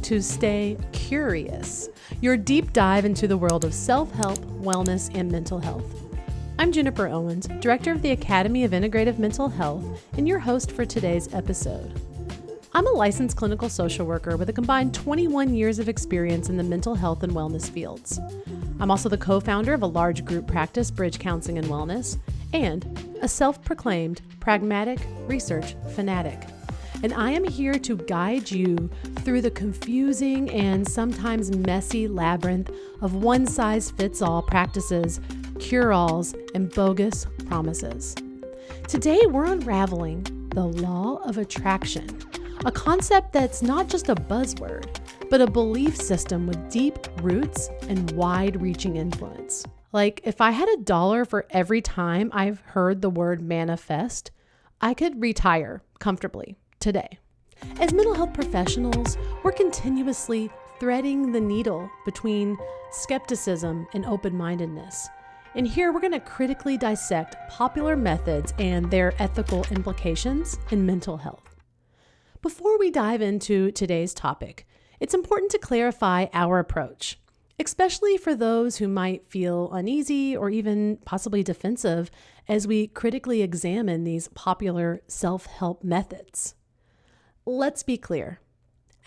to Stay Curious, your deep dive into the world of self-help, wellness, and mental health. I'm Juniper Owens, Director of the Academy of Integrative Mental Health, and your host for today's episode. I'm a licensed clinical social worker with a combined 21 years of experience in the mental health and wellness fields. I'm also the co-founder of a large group practice, Bridge Counseling and Wellness, and a self-proclaimed pragmatic research fanatic. And I am here to guide you through the confusing and sometimes messy labyrinth of one-size-fits-all practices, cure-alls, and bogus promises. Today, we're unraveling the law of attraction, a concept that's not just a buzzword, but a belief system with deep roots and wide-reaching influence. Like, if I had $1 for every time I've heard the word manifest, I could retire comfortably today. As mental health professionals, we're continuously threading the needle between skepticism and open-mindedness. And here we're going to critically dissect popular methods and their ethical implications in mental health. Before we dive into today's topic, it's important to clarify our approach, especially for those who might feel uneasy or even possibly defensive as we critically examine these popular self-help methods. Let's be clear.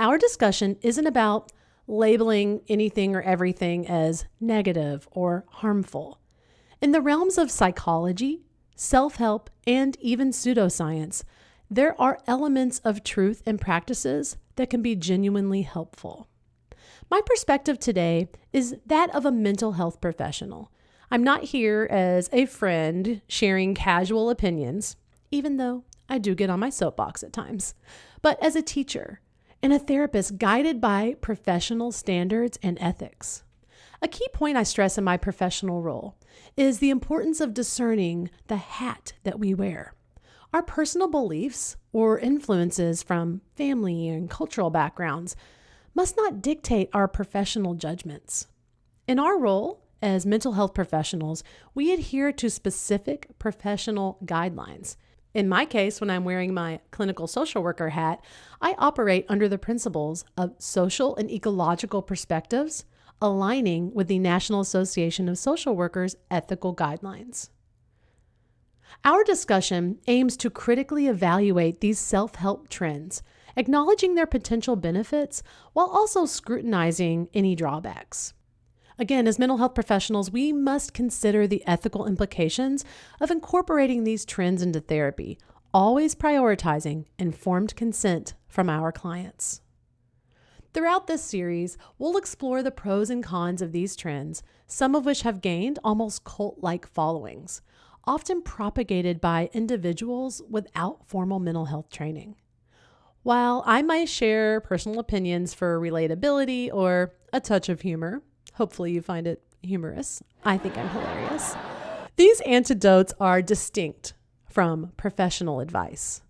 Our discussion isn't about labeling anything or everything as negative or harmful. In the realms of psychology, self-help, and even pseudoscience, there are elements of truth and practices that can be genuinely helpful. My perspective today is that of a mental health professional. I'm not here as a friend sharing casual opinions, even though I do get on my soapbox at times, but as a teacher and a therapist guided by professional standards and ethics. A key point I stress in my professional role is the importance of discerning the hat that we wear. Our personal beliefs or influences from family and cultural backgrounds must not dictate our professional judgments. In our role as mental health professionals, we adhere to specific professional guidelines. In my case, when I'm wearing my clinical social worker hat, I operate under the principles of social and ecological perspectives, aligning with the National Association of Social Workers' ethical guidelines. Our discussion aims to critically evaluate these self-help trends, acknowledging their potential benefits while also scrutinizing any drawbacks. Again, as mental health professionals, we must consider the ethical implications of incorporating these trends into therapy, always prioritizing informed consent from our clients. Throughout this series, we'll explore the pros and cons of these trends, some of which have gained almost cult-like followings, often propagated by individuals without formal mental health training. While I might share personal opinions for relatability or a touch of humor, hopefully you find it humorous. I think I'm hilarious. These antidotes are distinct from professional advice.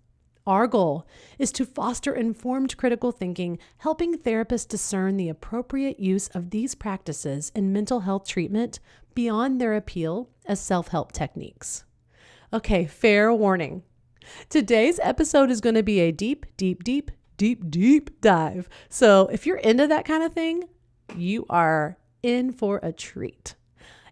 Our goal is to foster informed critical thinking, helping therapists discern the appropriate use of these practices in mental health treatment beyond their appeal as self-help techniques. Okay, fair warning. Today's episode is going to be a deep dive. So if you're into that kind of thing, you are in for a treat.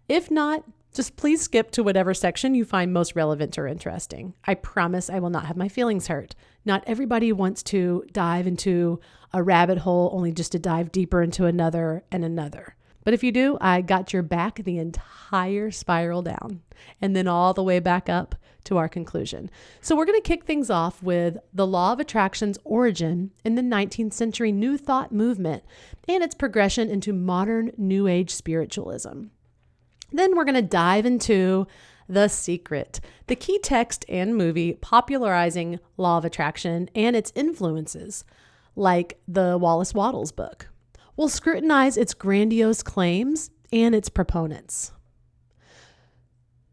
If not, just please skip to whatever section you find most relevant or interesting. I promise I will not have my feelings hurt. Not everybody wants to dive into a rabbit hole only just to dive deeper into another and another. But if you do, I got your back the entire spiral down and then all the way back up to our conclusion. So we're going to kick things off with the law of attraction's origin in the 19th century New Thought movement and its progression into modern New Age spiritualism. Then we're going to dive into The Secret, the key text and movie popularizing law of attraction and its influences, like the Wallace Wattles book. We'll scrutinize its grandiose claims and its proponents.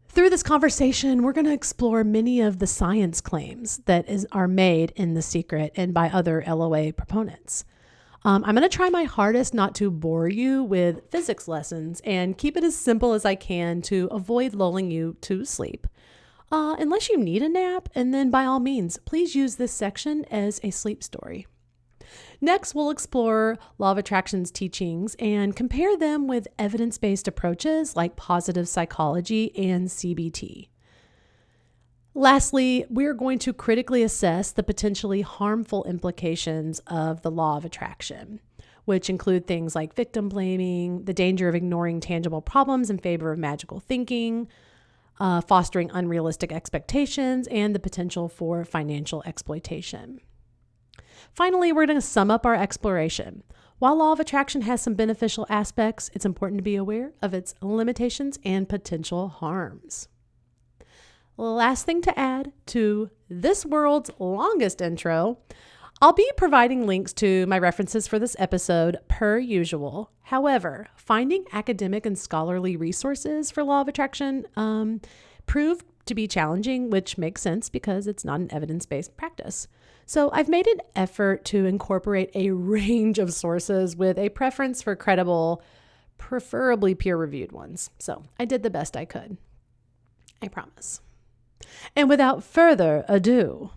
Through this conversation, we're going to explore many of the science claims that are made in The Secret and by other LOA proponents. I'm going to try my hardest not to bore you with physics lessons and keep it as simple as I can to avoid lulling you to sleep. Unless you need a nap, and then by all means, please use this section as a sleep story. Next, we'll explore Law of Attraction's teachings and compare them with evidence-based approaches like positive psychology and CBT. Lastly, we're going to critically assess the potentially harmful implications of the Law of Attraction, which include things like victim blaming, the danger of ignoring tangible problems in favor of magical thinking, fostering unrealistic expectations, and the potential for financial exploitation. Finally, we're going to sum up our exploration. While Law of Attraction has some beneficial aspects, it's important to be aware of its limitations and potential harms. Last thing to add to this world's longest intro, I'll be providing links to my references for this episode per usual. However, finding academic and scholarly resources for Law of Attraction proved to be challenging, which makes sense because it's not an evidence-based practice. So I've made an effort to incorporate a range of sources with a preference for credible, preferably peer-reviewed ones. So I did the best I could. I promise. And without further ado,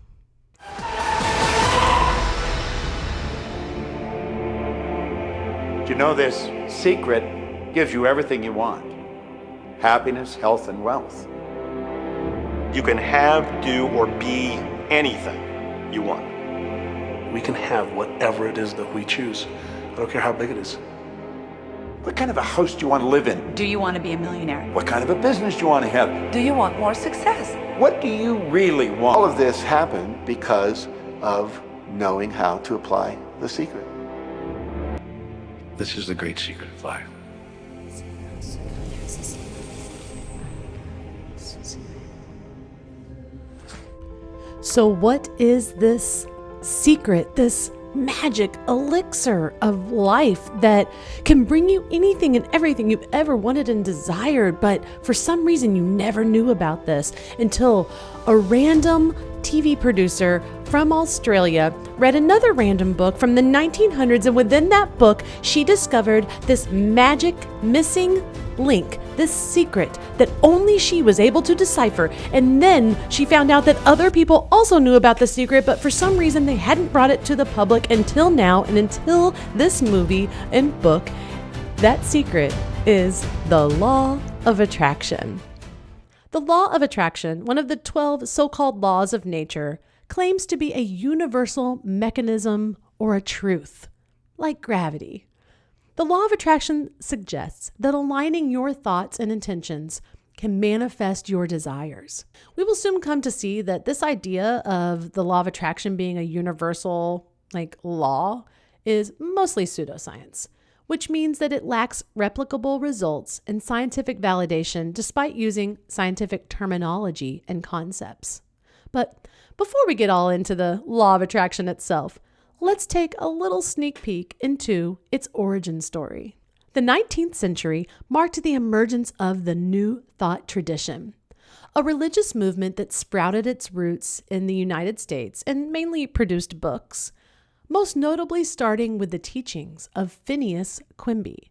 you know, this secret gives you everything you want: happiness, health, and wealth. You can have, do, or be anything you want. We can have whatever it is that we choose. I don't care how big it is. What kind of a house do you want to live in? Do you want to be a millionaire? What kind of a business do you want to have? Do you want more success? What do you really want? All of this happened because of knowing how to apply the secret. This is the great secret of life. so what is this secret, this magic elixir of life that can bring you anything and everything you've ever wanted and desired, but for some reason you never knew about this until a random TV producer from Australia read another random book from the 1900s, and within that book she discovered this magic missing link, this secret that only she was able to decipher. And then she found out that other people also knew about the secret, but for some reason they hadn't brought it to the public until now, and until this movie and book. That secret is the Law of Attraction. The Law of Attraction, one of the 12 so-called laws of nature, claims to be a universal mechanism or a truth, like gravity. The Law of Attraction suggests that aligning your thoughts and intentions can manifest your desires. We will soon come to see that this idea of the Law of Attraction being a universal, law is mostly pseudoscience, which means that it lacks replicable results and scientific validation despite using scientific terminology and concepts. But before we get all into the Law of Attraction itself, let's take a little sneak peek into its origin story. The 19th century marked the emergence of the New Thought tradition, a religious movement that sprouted its roots in the United States and mainly produced books, most notably starting with the teachings of Phineas Quimby,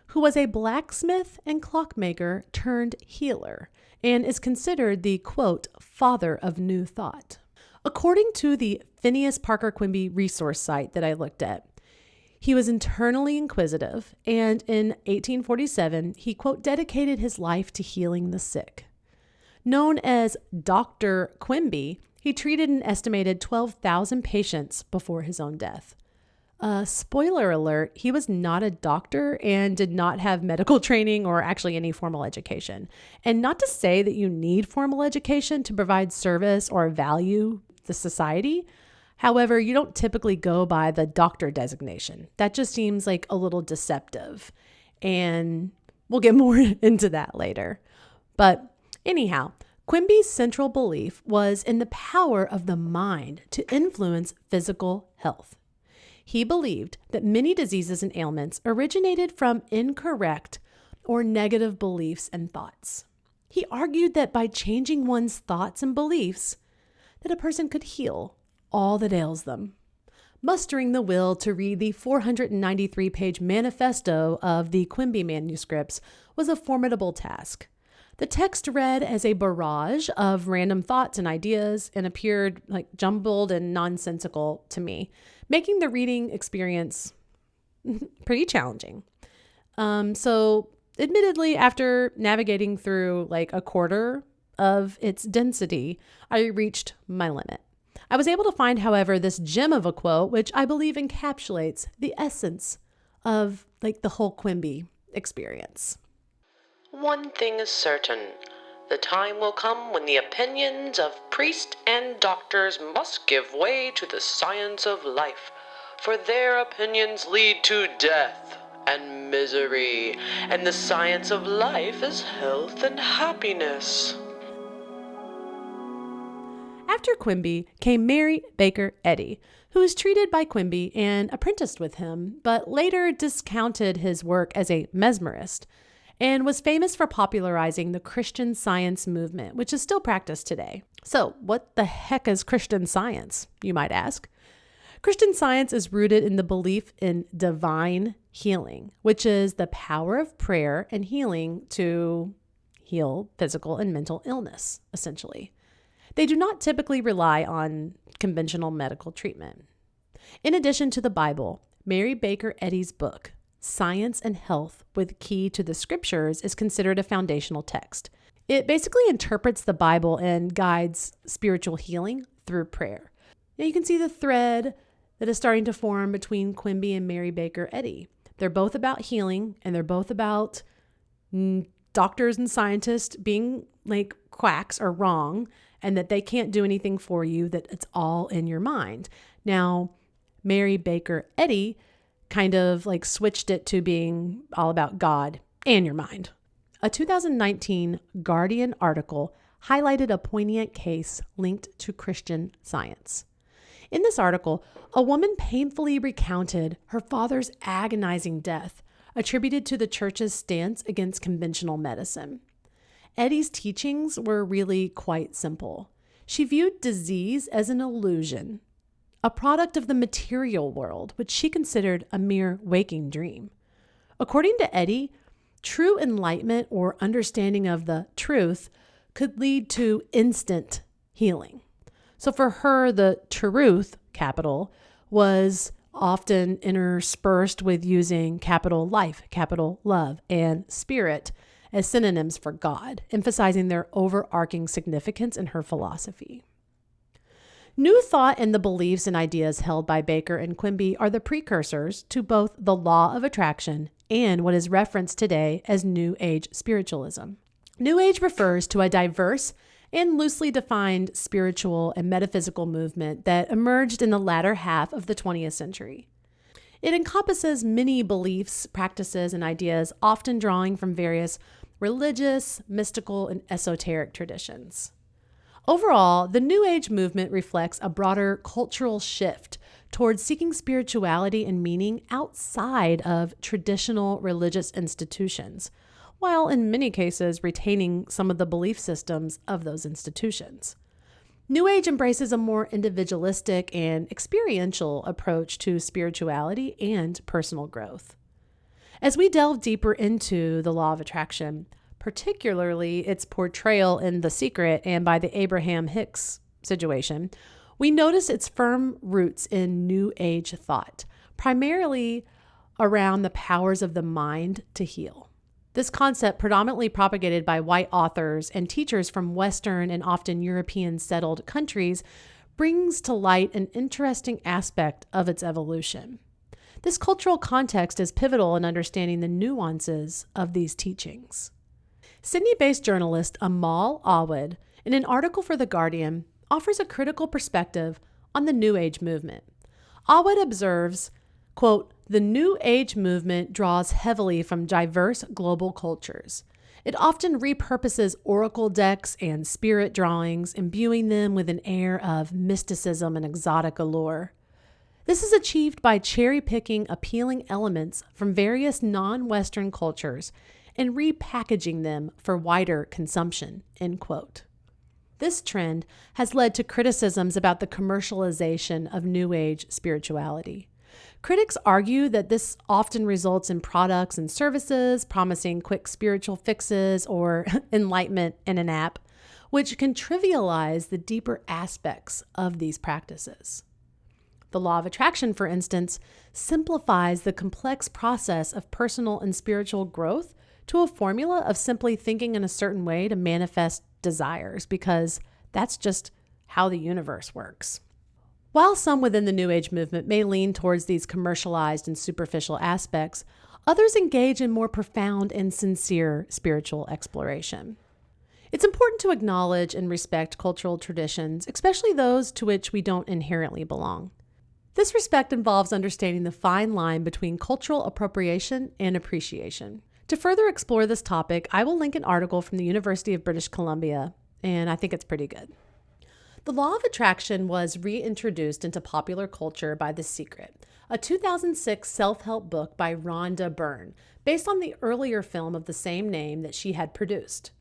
who was a blacksmith and clockmaker turned healer and is considered the, quote, father of New Thought. According to the Phineas Parker Quimby resource site that I looked at, he was internally inquisitive, and in 1847, he, quote, dedicated his life to healing the sick. Known as Dr. Quimby, he treated an estimated 12,000 patients before his own death. Spoiler alert, he was not a doctor and did not have medical training or actually any formal education. And not to say that you need formal education to provide service or value the society. However, you don't typically go by the doctor designation. That just seems like a little deceptive. And we'll get more into that later. But anyhow, Quimby's central belief was in the power of the mind to influence physical health. He believed that many diseases and ailments originated from incorrect or negative beliefs and thoughts. He argued that by changing one's thoughts and beliefs, that a person could heal all that ails them. Mustering the will to read the 493-page manifesto of the Quimby manuscripts was a formidable task. The text read as a barrage of random thoughts and ideas and appeared like jumbled and nonsensical to me, making the reading experience pretty challenging. So admittedly, after navigating through like a quarter of its density, I reached my limit. I was able to find, however, this gem of a quote, which I believe encapsulates the essence of like the whole Quimby experience. One thing is certain. The time will come when the opinions of priests and doctors must give way to the science of life, for their opinions lead to death and misery, and the science of life is health and happiness. After Quimby came Mary Baker Eddy, who was treated by Quimby and apprenticed with him, but later discounted his work as a mesmerist, and was famous for popularizing the Christian Science movement, which is still practiced today. So, what the heck is Christian Science, you might ask? Christian Science is rooted in the belief in divine healing, which is the power of prayer and healing to heal physical and mental illness, essentially. They do not typically rely on conventional medical treatment. In addition to the Bible, Mary Baker Eddy's book, Science and Health with Key to the Scriptures, is considered a foundational text. It basically interprets the Bible and guides spiritual healing through prayer. Now you can see the thread that is starting to form between Quimby and Mary Baker Eddy. They're both about healing, and they're both about doctors and scientists being like quacks or wrong, and that they can't do anything for you, that it's all in your mind. Now, Mary Baker Eddy kind of like switched it to being all about God and your mind. A 2019 Guardian article highlighted a poignant case linked to Christian Science. In this article, a woman painfully recounted her father's agonizing death, attributed to the church's stance against conventional medicine. Eddy's teachings were really quite simple. She viewed disease as an illusion, a product of the material world, which she considered a mere waking dream. According to Eddy, true enlightenment or understanding of the truth could lead to instant healing. So for her, the truth, capital, was often interspersed with using capital life, capital love, and spirit as synonyms for God, emphasizing their overarching significance in her philosophy. New thought and the beliefs and ideas held by Baker and Quimby are the precursors to both the law of attraction and what is referenced today as New Age spiritualism. New Age refers to a diverse and loosely defined spiritual and metaphysical movement that emerged in the latter half of the 20th century. It encompasses many beliefs, practices, and ideas, often drawing from various religious, mystical, and esoteric traditions. Overall, the New Age movement reflects a broader cultural shift towards seeking spirituality and meaning outside of traditional religious institutions, while in many cases retaining some of the belief systems of those institutions. New Age embraces a more individualistic and experiential approach to spirituality and personal growth. As we delve deeper into the law of attraction, particularly its portrayal in The Secret and by the Abraham Hicks situation, we notice its firm roots in New Age thought, primarily around the powers of the mind to heal. This concept, predominantly propagated by white authors and teachers from Western and often European settled countries, brings to light an interesting aspect of its evolution. This cultural context is pivotal in understanding the nuances of these teachings. Sydney-based journalist Amal Awad, in an article for The Guardian, offers a critical perspective on the New Age movement. Awad observes, quote, "The New Age movement draws heavily from diverse global cultures. It often repurposes oracle decks and spirit drawings, imbuing them with an air of mysticism and exotic allure. This is achieved by cherry-picking appealing elements from various non-Western cultures and repackaging them for wider consumption," end quote. This trend has led to criticisms about the commercialization of New Age spirituality. Critics argue that this often results in products and services promising quick spiritual fixes or enlightenment in an app, which can trivialize the deeper aspects of these practices. The law of attraction, for instance, simplifies the complex process of personal and spiritual growth to a formula of simply thinking in a certain way to manifest desires, because that's just how the universe works. While some within the New Age movement may lean towards these commercialized and superficial aspects, others engage in more profound and sincere spiritual exploration. It's important to acknowledge and respect cultural traditions, especially those to which we don't inherently belong. This respect involves understanding the fine line between cultural appropriation and appreciation. To further explore this topic, I will link an article from the University of British Columbia, and I think it's pretty good. The law of attraction was reintroduced into popular culture by The Secret, a 2006 self-help book by Rhonda Byrne, based on the earlier film of the same name that she had produced.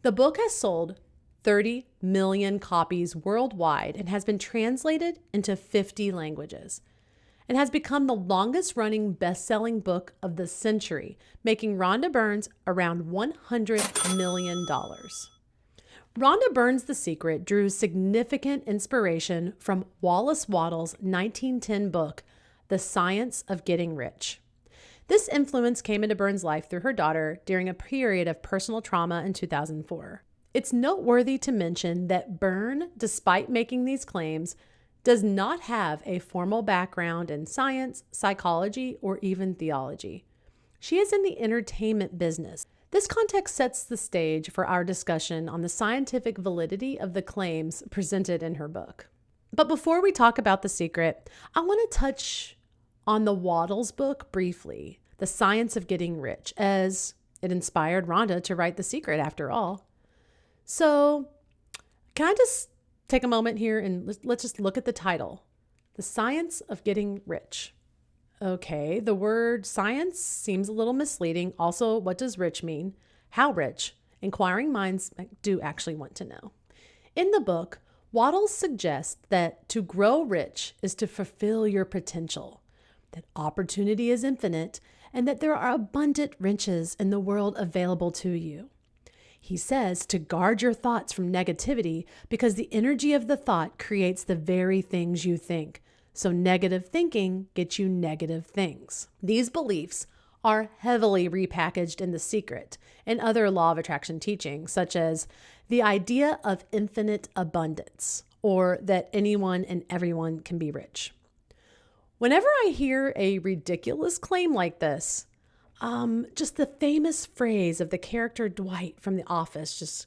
The book has sold 30 million copies worldwide and has been translated into 50 languages, and has become the longest-running best-selling book of the century, making Rhonda Byrne's around $100 million. Rhonda Byrne's The Secret drew significant inspiration from Wallace Wattles' 1910 book, The Science of Getting Rich. This influence came into Byrne's life through her daughter during a period of personal trauma in 2004. It's noteworthy to mention that Byrne, despite making these claims, does not have a formal background in science, psychology, or even theology. She is in the entertainment business. This context sets the stage for our discussion on the scientific validity of the claims presented in her book. But before we talk about The Secret, I want to touch on the Wattles book briefly, The Science of Getting Rich, as it inspired Rhonda to write The Secret after all. So, can I just take a moment here and let's just look at the title, The Science of Getting Rich. Okay, the word science seems a little misleading. Also, what does rich mean? How rich? Inquiring minds do actually want to know. In the book, Wattles suggests that to grow rich is to fulfill your potential, that opportunity is infinite, and that there are abundant riches in the world available to you. He says to guard your thoughts from negativity because the energy of the thought creates the very things you think. So negative thinking gets you negative things. These beliefs are heavily repackaged in The Secret and other law of attraction teachings, such as the idea of infinite abundance, or that anyone and everyone can be rich. Whenever I hear a ridiculous claim like this, just the famous phrase of the character Dwight from The Office just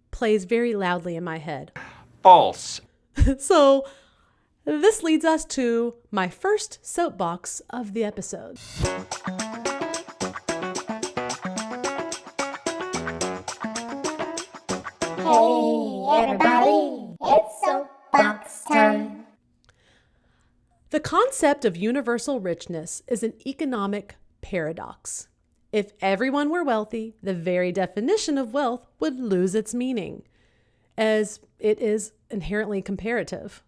plays very loudly in my head. False. So, this leads us to my first soapbox of the episode. Hey everybody, it's soapbox time. The concept of universal richness is an economic paradox. If everyone were wealthy, the very definition of wealth would lose its meaning, as it is inherently comparative.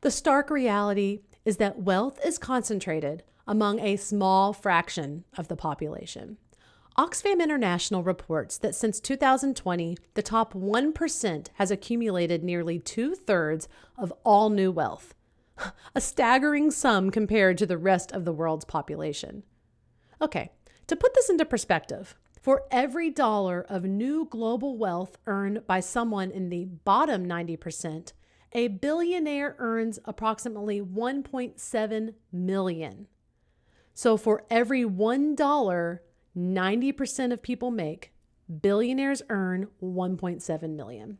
The stark reality is that wealth is concentrated among a small fraction of the population. Oxfam International reports that since 2020, the top 1% has accumulated nearly 2/3 of all new wealth, a staggering sum compared to the rest of the world's population. Okay, to put this into perspective, for every dollar of new global wealth earned by someone in the bottom 90%, a billionaire earns approximately 1.7 million. So for every $1 90% of people make, billionaires earn 1.7 million.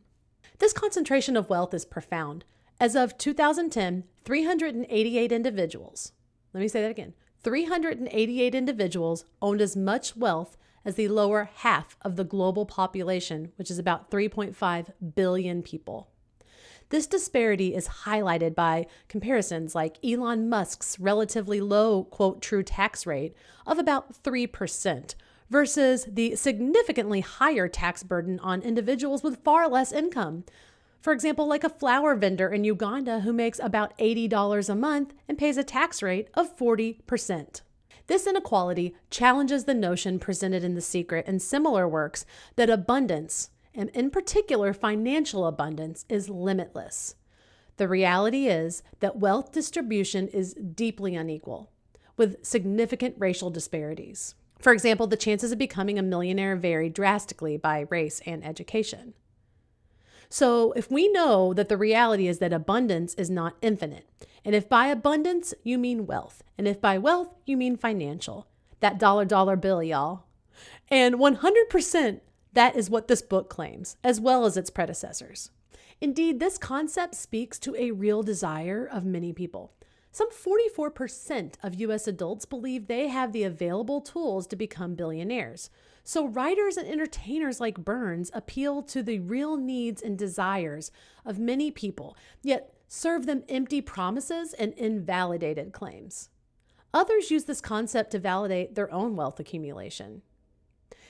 This concentration of wealth is profound. As of 2010, 388 individuals, let me say that again, 388 individuals owned as much wealth as the lower half of the global population, which is about 3.5 billion people. This disparity is highlighted by comparisons like Elon Musk's relatively low, quote, true tax rate of about 3% versus the significantly higher tax burden on individuals with far less income. For example, like a flower vendor in Uganda who makes about $80 a month and pays a tax rate of 40%. This inequality challenges the notion presented in The Secret and similar works that abundance, and in particular financial abundance, is limitless. The reality is that wealth distribution is deeply unequal, with significant racial disparities. For example, the chances of becoming a millionaire vary drastically by race and education. So if we know that the reality is that abundance is not infinite, and if by abundance you mean wealth, and if by wealth you mean financial, that dollar bill, y'all, and 100% that is what this book claims, as well as its predecessors. Indeed, this concept speaks to a real desire of many people. Some 44% of U.S. adults believe they have the available tools to become billionaires. So writers and entertainers like Burns appeal to the real needs and desires of many people, yet serve them empty promises and invalidated claims. Others use this concept to validate their own wealth accumulation.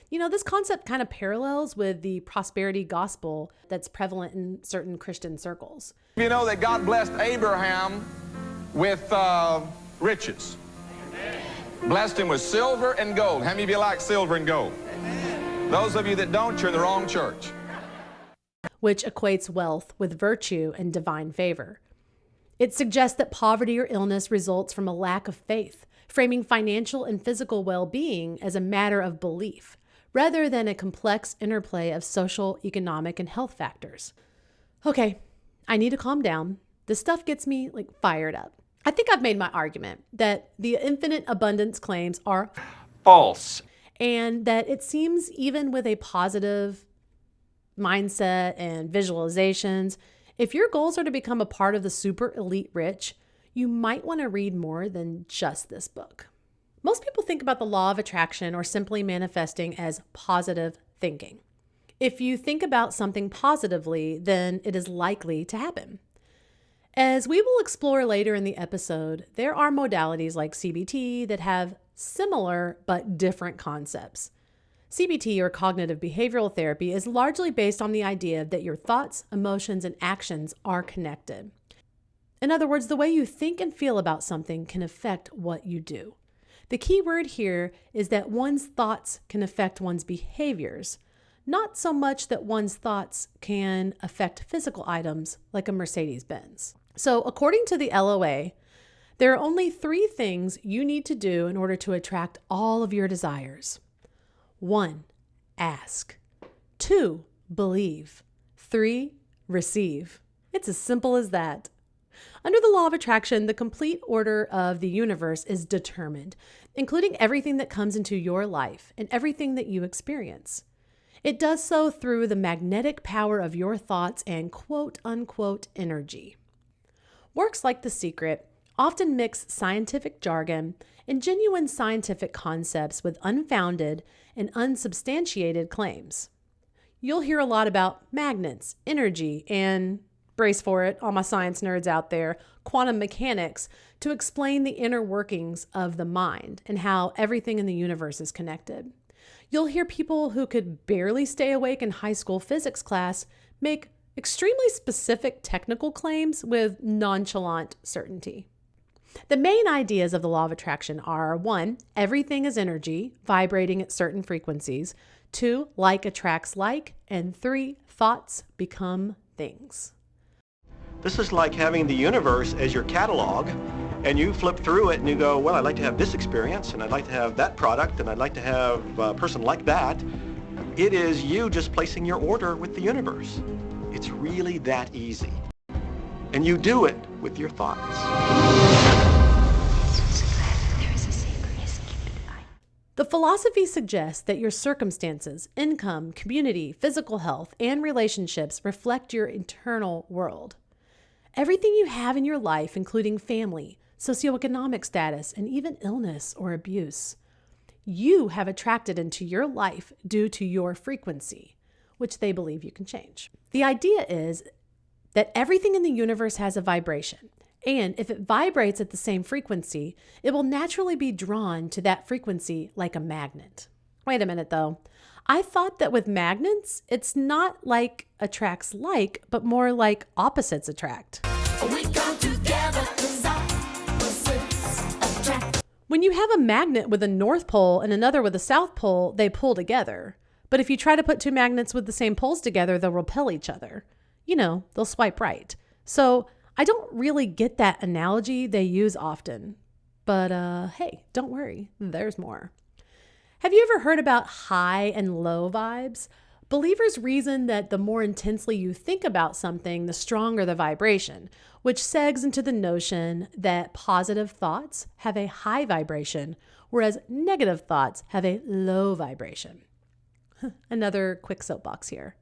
You know, this concept kind of parallels with the prosperity gospel that's prevalent in certain Christian circles. You know that God blessed Abraham with riches. Amen. Blessed him with silver and gold. How many of you like silver and gold? Amen. Those of you that don't, you're in the wrong church. Which equates wealth with virtue and divine favor. It suggests that poverty or illness results from a lack of faith, framing financial and physical well-being as a matter of belief, rather than a complex interplay of social, economic, and health factors. Okay, I need to calm down. This stuff gets me fired up. I think I've made my argument that the infinite abundance claims are False. and that it seems even with a positive mindset and visualizations, if your goals are to become a part of the super elite rich, you might want to read more than just this book. Most people think about the law of attraction or simply manifesting as positive thinking. If you think about something positively, then it is likely to happen. As we will explore later in the episode, there are modalities like CBT that have similar but different concepts. CBT, or cognitive behavioral therapy, is largely based on the idea that your thoughts, emotions, and actions are connected. In other words, the way you think and feel about something can affect what you do. The key word here is that one's thoughts can affect one's behaviors, not so much that one's thoughts can affect physical items like a Mercedes-Benz. So according to the LOA, there are only 3 things you need to do in order to attract all of your desires. 1, ask. 2, believe. 3, receive. It's as simple as that. Under the law of attraction, the complete order of the universe is determined, including everything that comes into your life and everything that you experience. It does so through the magnetic power of your thoughts and quote-unquote energy. Works like The Secret often mix scientific jargon and genuine scientific concepts with unfounded and unsubstantiated claims. You'll hear a lot about magnets, energy, and, brace for it, all my science nerds out there, quantum mechanics to explain the inner workings of the mind and how everything in the universe is connected. You'll hear people who could barely stay awake in high school physics class make extremely specific technical claims with nonchalant certainty. The main ideas of the law of attraction are 1, everything is energy, vibrating at certain frequencies. 2, like attracts like. And 3, thoughts become things. This is like having the universe as your catalog, and you flip through it and you go, well, I'd like to have this experience, and I'd like to have that product, and I'd like to have a person like that. It is you just placing your order with the universe. It's really that easy. And you do it with your thoughts. The philosophy suggests that your circumstances, income, community, physical health, and relationships reflect your internal world. Everything you have in your life, including family, socioeconomic status, and even illness or abuse, you have attracted into your life due to your frequency, which they believe you can change. The idea is that everything in the universe has a vibration, and if it vibrates at the same frequency, it will naturally be drawn to that frequency like a magnet. Wait a minute though. I thought that with magnets, it's not like attracts like, but more like opposites attract. We come together 'cause opposites attract. When you have a magnet with a North Pole and another with a South Pole, they pull together. But if you try to put two magnets with the same poles together, they'll repel each other. You know, they'll swipe right. So I don't really get that analogy they use often. But hey, don't worry, there's more. Have you ever heard about high and low vibes? Believers reason that the more intensely you think about something, the stronger the vibration, which segs into the notion that positive thoughts have a high vibration, whereas negative thoughts have a low vibration. Another quick soapbox here.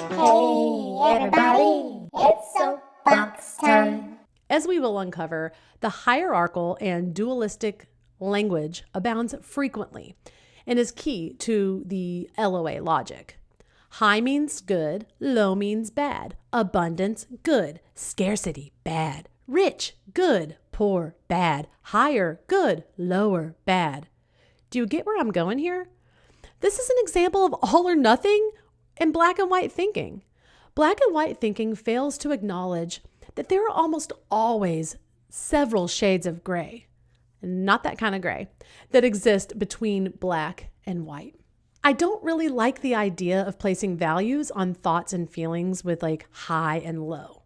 Hey, everybody, it's soapbox time. As we will uncover, the hierarchical and dualistic language abounds frequently and is key to the LOA logic. High means good, low means bad, abundance, good, scarcity, bad, rich, good, poor, bad, higher, good, lower, bad. Do you get where I'm going here? This is an example of all or nothing and black and white thinking. Black and white thinking fails to acknowledge that there are almost always several shades of gray, not that kind of gray, that exist between black and white. I don't really like the idea of placing values on thoughts and feelings with like high and low.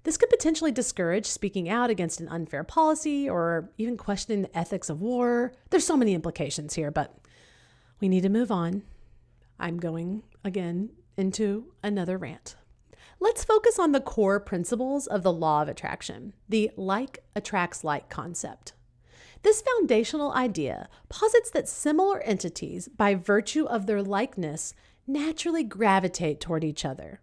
This could potentially discourage speaking out against an unfair policy or even questioning the ethics of war. There's so many implications here, but we need to move on. I'm going again into another rant. Let's focus on the core principles of the law of attraction, the like attracts like concept. This foundational idea posits that similar entities, by virtue of their likeness, naturally gravitate toward each other.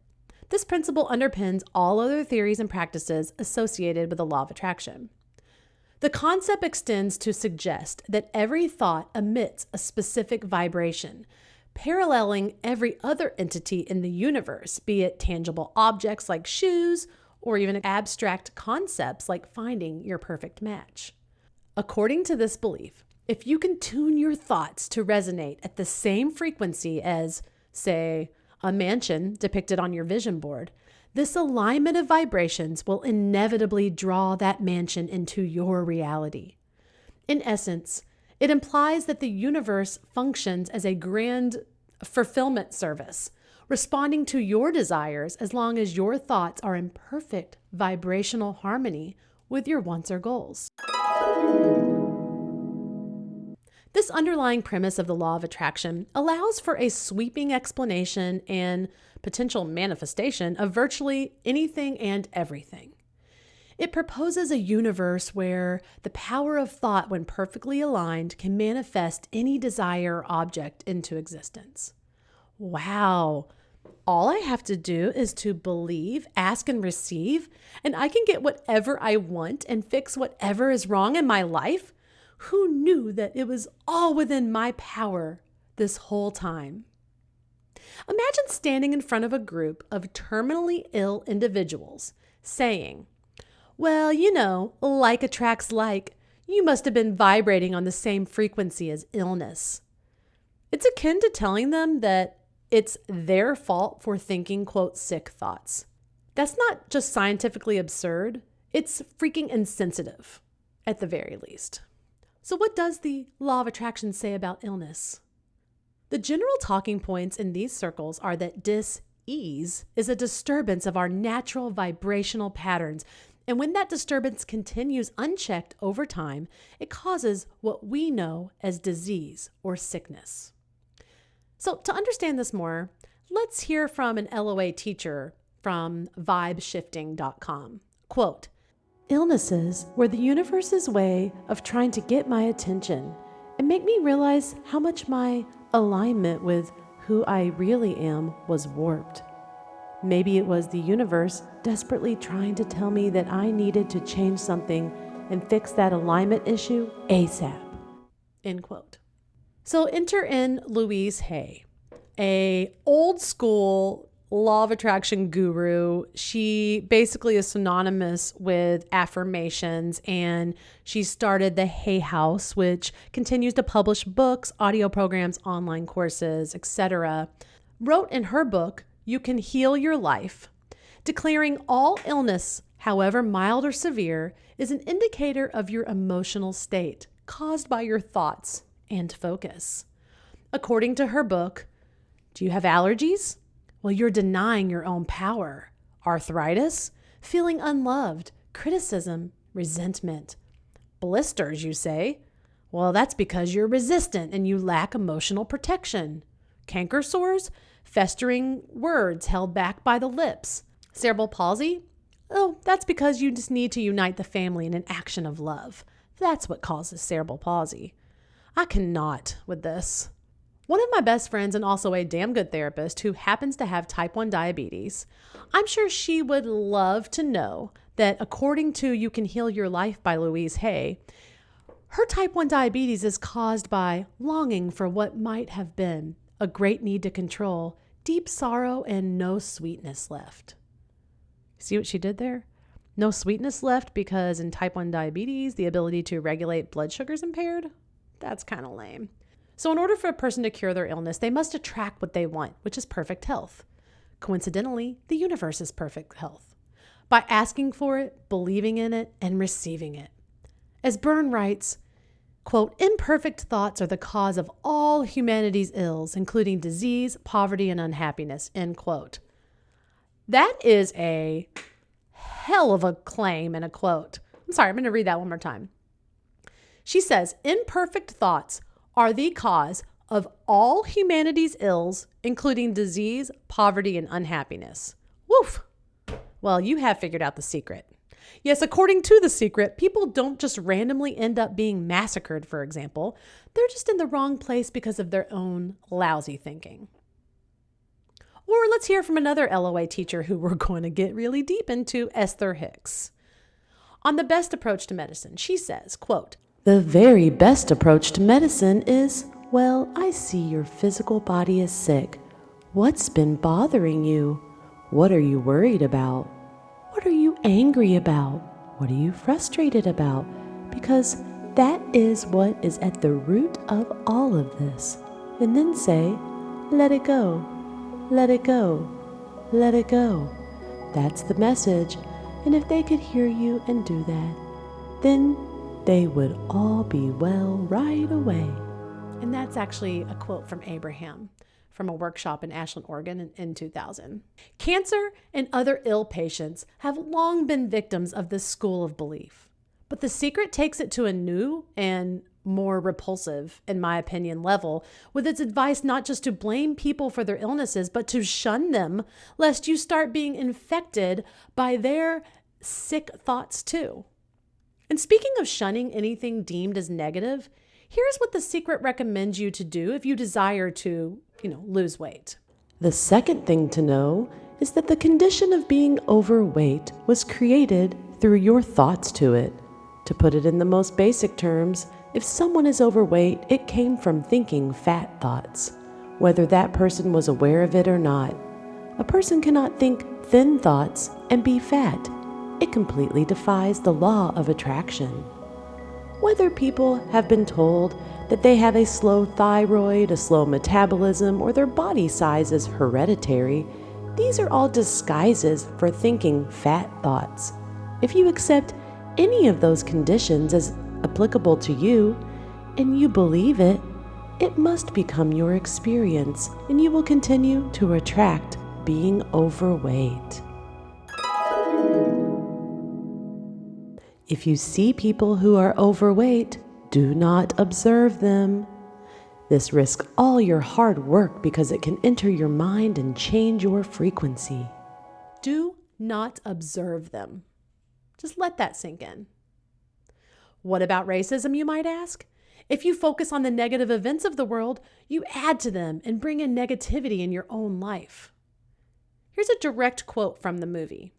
This principle underpins all other theories and practices associated with the law of attraction. The concept extends to suggest that every thought emits a specific vibration, paralleling every other entity in the universe, be it tangible objects like shoes or even abstract concepts like finding your perfect match. According to this belief, if you can tune your thoughts to resonate at the same frequency as, say, a mansion depicted on your vision board, this alignment of vibrations will inevitably draw that mansion into your reality. In essence, it implies that the universe functions as a grand fulfillment service, responding to your desires as long as your thoughts are in perfect vibrational harmony with your wants or goals. This underlying premise of the law of attraction allows for a sweeping explanation and potential manifestation of virtually anything and everything. It proposes a universe where the power of thought, when perfectly aligned, can manifest any desire or object into existence. Wow. All I have to do is to believe, ask, and receive, and I can get whatever I want and fix whatever is wrong in my life? Who knew that it was all within my power this whole time? Imagine standing in front of a group of terminally ill individuals saying, well, you know, like attracts like. You must have been vibrating on the same frequency as illness. It's akin to telling them that it's their fault for thinking, quote, sick thoughts. That's not just scientifically absurd. It's freaking insensitive, at the very least. So what does the law of attraction say about illness? The general talking points in these circles are that dis-ease is a disturbance of our natural vibrational patterns. And when that disturbance continues unchecked over time, it causes what we know as disease or sickness. So to understand this more, let's hear from an LOA teacher from vibeshifting.com. Quote, illnesses were the universe's way of trying to get my attention and make me realize how much my alignment with who I really am was warped. Maybe it was the universe desperately trying to tell me that I needed to change something and fix that alignment issue ASAP. End quote. So enter in Louise Hay, a old school law of attraction guru. She basically is synonymous with affirmations, and she started the Hay House, which continues to publish books, audio programs, online courses, etc. Wrote in her book, You Can Heal Your Life, declaring all illness, however mild or severe, is an indicator of your emotional state caused by your thoughts and focus. According to her book, do you have allergies? Well, you're denying your own power. Arthritis? Feeling unloved, criticism, resentment. Blisters, you say? Well, that's because you're resistant and you lack emotional protection. Canker sores? Festering words held back by the lips. Cerebral palsy? Oh, that's because you just need to unite the family in an action of love. That's what causes cerebral palsy. I cannot with this. One of my best friends and also a damn good therapist who happens to have type 1 diabetes, I'm sure she would love to know that according to You Can Heal Your Life by Louise Hay, her type 1 diabetes is caused by longing for what might have been, a great need to control, deep sorrow, and no sweetness left. See what she did there? No sweetness left because in type 1 diabetes, the ability to regulate blood sugar is impaired? That's kind of lame. So in order for a person to cure their illness, they must attract what they want, which is perfect health. Coincidentally, the universe is perfect health. By asking for it, believing in it, and receiving it. As Byrne writes, quote, imperfect thoughts are the cause of all humanity's ills, including disease, poverty, and unhappiness, end quote. That is a hell of a claim and a quote. I'm sorry, I'm going to read that one more time. She says, imperfect thoughts are the cause of all humanity's ills, including disease, poverty, and unhappiness. Woof! Well, you have figured out the secret. Yes, according to The Secret, people don't just randomly end up being massacred, for example. They're just in the wrong place because of their own lousy thinking. Or let's hear from another LOA teacher who we're going to get really deep into, Esther Hicks. On the best approach to medicine, she says, quote, the very best approach to medicine is, well, I see your physical body is sick. What's been bothering you? What are you worried about? What are you angry about? What are you frustrated about? Because that is what is at the root of all of this. And then say, let it go, let it go, let it go. That's the message. And if they could hear you and do that, then they would all be well right away. And that's actually a quote from Abraham from a workshop in Ashland, Oregon in 2000. Cancer and other ill patients have long been victims of this school of belief. But The Secret takes it to a new and more repulsive, in my opinion, level with its advice not just to blame people for their illnesses, but to shun them, lest you start being infected by their sick thoughts too. And speaking of shunning anything deemed as negative, here's what The Secret recommends you to do if you desire to, lose weight. The second thing to know is that the condition of being overweight was created through your thoughts to it. To put it in the most basic terms, if someone is overweight, it came from thinking fat thoughts, whether that person was aware of it or not. A person cannot think thin thoughts and be fat. It completely defies the law of attraction. Whether people have been told that they have a slow thyroid, a slow metabolism, or their body size is hereditary, these are all disguises for thinking fat thoughts. If you accept any of those conditions as applicable to you, and you believe it, it must become your experience, and you will continue to attract being overweight. If you see people who are overweight, do not observe them. This risks all your hard work because it can enter your mind and change your frequency. Do not observe them. Just let that sink in. What about racism, you might ask? If you focus on the negative events of the world, you add to them and bring in negativity in your own life. Here's a direct quote from the movie.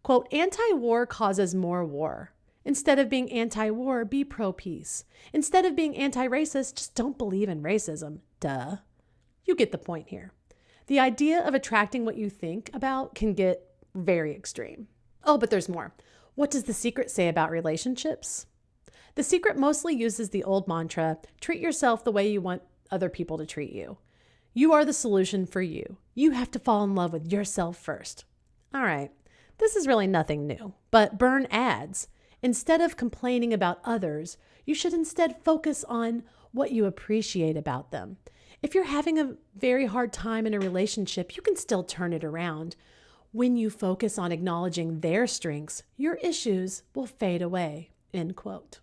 Quote, anti-war causes more war. Instead of being anti-war, be pro-peace. Instead of being anti-racist, just don't believe in racism. Duh. You get the point here. The idea of attracting what you think about can get very extreme. Oh, but there's more. What does The Secret say about relationships? The Secret mostly uses the old mantra, treat yourself the way you want other people to treat you. You are the solution for you. You have to fall in love with yourself first. All right, this is really nothing new, but Byrne adds, instead of complaining about others, you should instead focus on what you appreciate about them. If you're having a very hard time in a relationship, you can still turn it around. When you focus on acknowledging their strengths, your issues will fade away, end quote.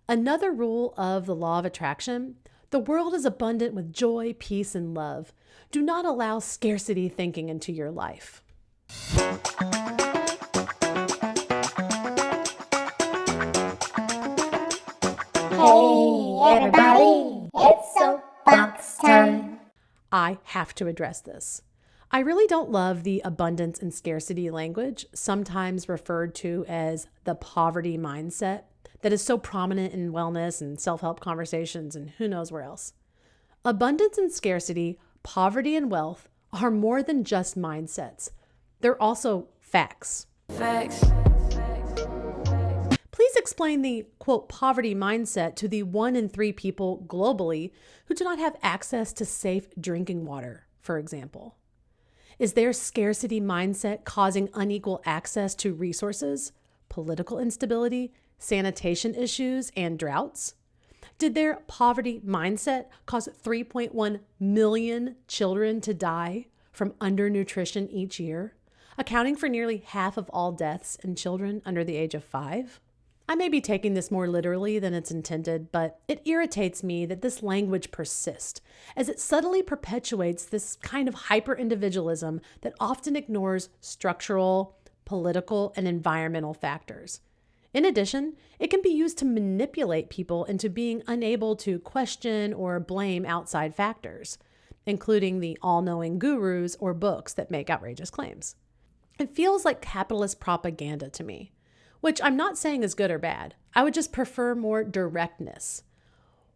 Another rule of the law of attraction, the world is abundant with joy, peace, and love. Do not allow scarcity thinking into your life. Hey, everybody, it's soapbox time. I have to address this. I really don't love the abundance and scarcity language, sometimes referred to as the poverty mindset, that is so prominent in wellness and self-help conversations and who knows where else. Abundance and scarcity, poverty and wealth are more than just mindsets. They're also facts. Facts. Please explain the, quote, poverty mindset to the 1 in 3 people globally who do not have access to safe drinking water, for example. Is their scarcity mindset causing unequal access to resources, political instability, sanitation issues, and droughts? Did their poverty mindset cause 3.1 million children to die from undernutrition each year, accounting for nearly half of all deaths in children under the age of 5? I may be taking this more literally than it's intended, but it irritates me that this language persists, as it subtly perpetuates this kind of hyper-individualism that often ignores structural, political, and environmental factors. In addition, it can be used to manipulate people into being unable to question or blame outside factors, including the all-knowing gurus or books that make outrageous claims. It feels like capitalist propaganda to me, which I'm not saying is good or bad. I would just prefer more directness.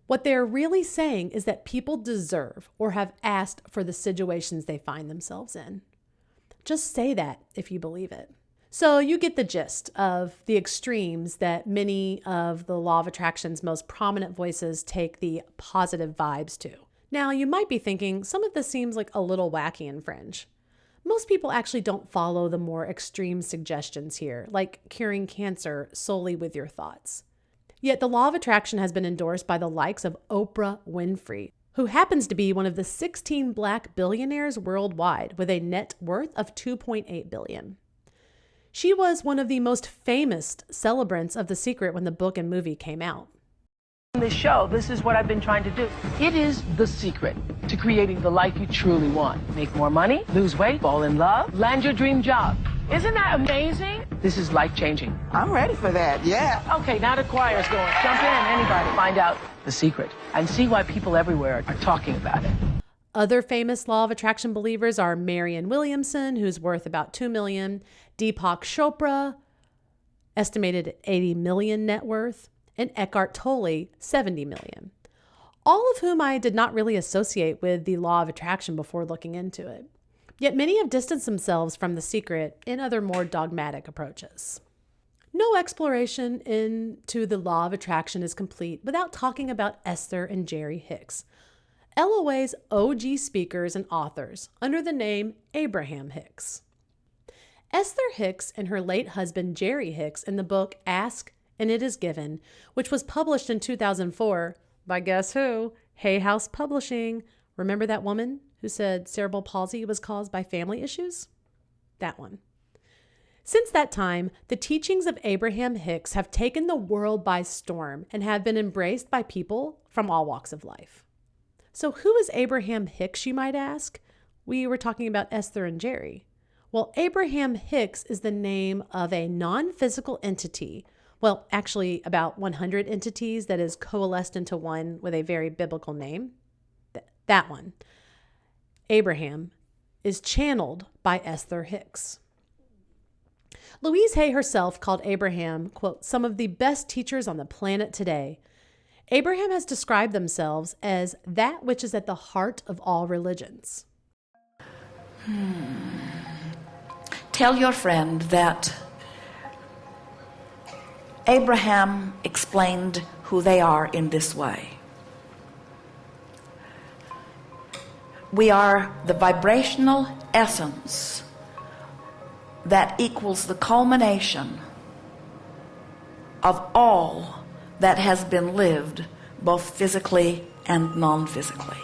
What they're really saying is that people deserve or have asked for the situations they find themselves in. Just say that if you believe it. So you get the gist of the extremes that many of the law of attraction's most prominent voices take the positive vibes to. Now, you might be thinking some of this seems like a little wacky and fringe. Most people actually don't follow the more extreme suggestions here, like curing cancer solely with your thoughts. Yet the law of attraction has been endorsed by the likes of Oprah Winfrey, who happens to be one of the 16 Black billionaires worldwide with a net worth of $2.8 billion. She was one of the most famous celebrants of The Secret when the book and movie came out. On this show, this is what I've been trying to do. It is the secret to creating the life you truly want. Make more money, lose weight, fall in love, land your dream job. Isn't that amazing? This is life-changing. I'm ready for that, yeah. Okay, now the choir's going. Jump in, anybody. Find out the secret and see why people everywhere are talking about it. Other famous law of attraction believers are Marianne Williamson, who's worth about $2 million, Deepak Chopra, estimated at $80 million net worth, and Eckhart Tolle, $70 million. All of whom I did not really associate with the law of attraction before looking into it. Yet many have distanced themselves from The Secret in other more dogmatic approaches. No exploration into the law of attraction is complete without talking about Esther and Jerry Hicks, LOA's OG speakers and authors under the name Abraham Hicks. Esther Hicks and her late husband Jerry Hicks in the book Ask and It Is Given, which was published in 2004 by guess who? Hay House Publishing. Remember that woman who said cerebral palsy was caused by family issues? That one. Since that time, the teachings of Abraham Hicks have taken the world by storm and have been embraced by people from all walks of life. So who is Abraham Hicks, you might ask? We were talking about Esther and Jerry. Well, Abraham Hicks is the name of a non-physical entity. Well, actually about 100 entities that is coalesced into one with a very biblical name. That one, Abraham, is channeled by Esther Hicks. Louise Hay herself called Abraham, quote, some of the best teachers on the planet today. Abraham has described themselves as that which is at the heart of all religions. Tell your friend that Abraham explained who they are in this way. We are the vibrational essence that equals the culmination of all that has been lived, both physically and non-physically.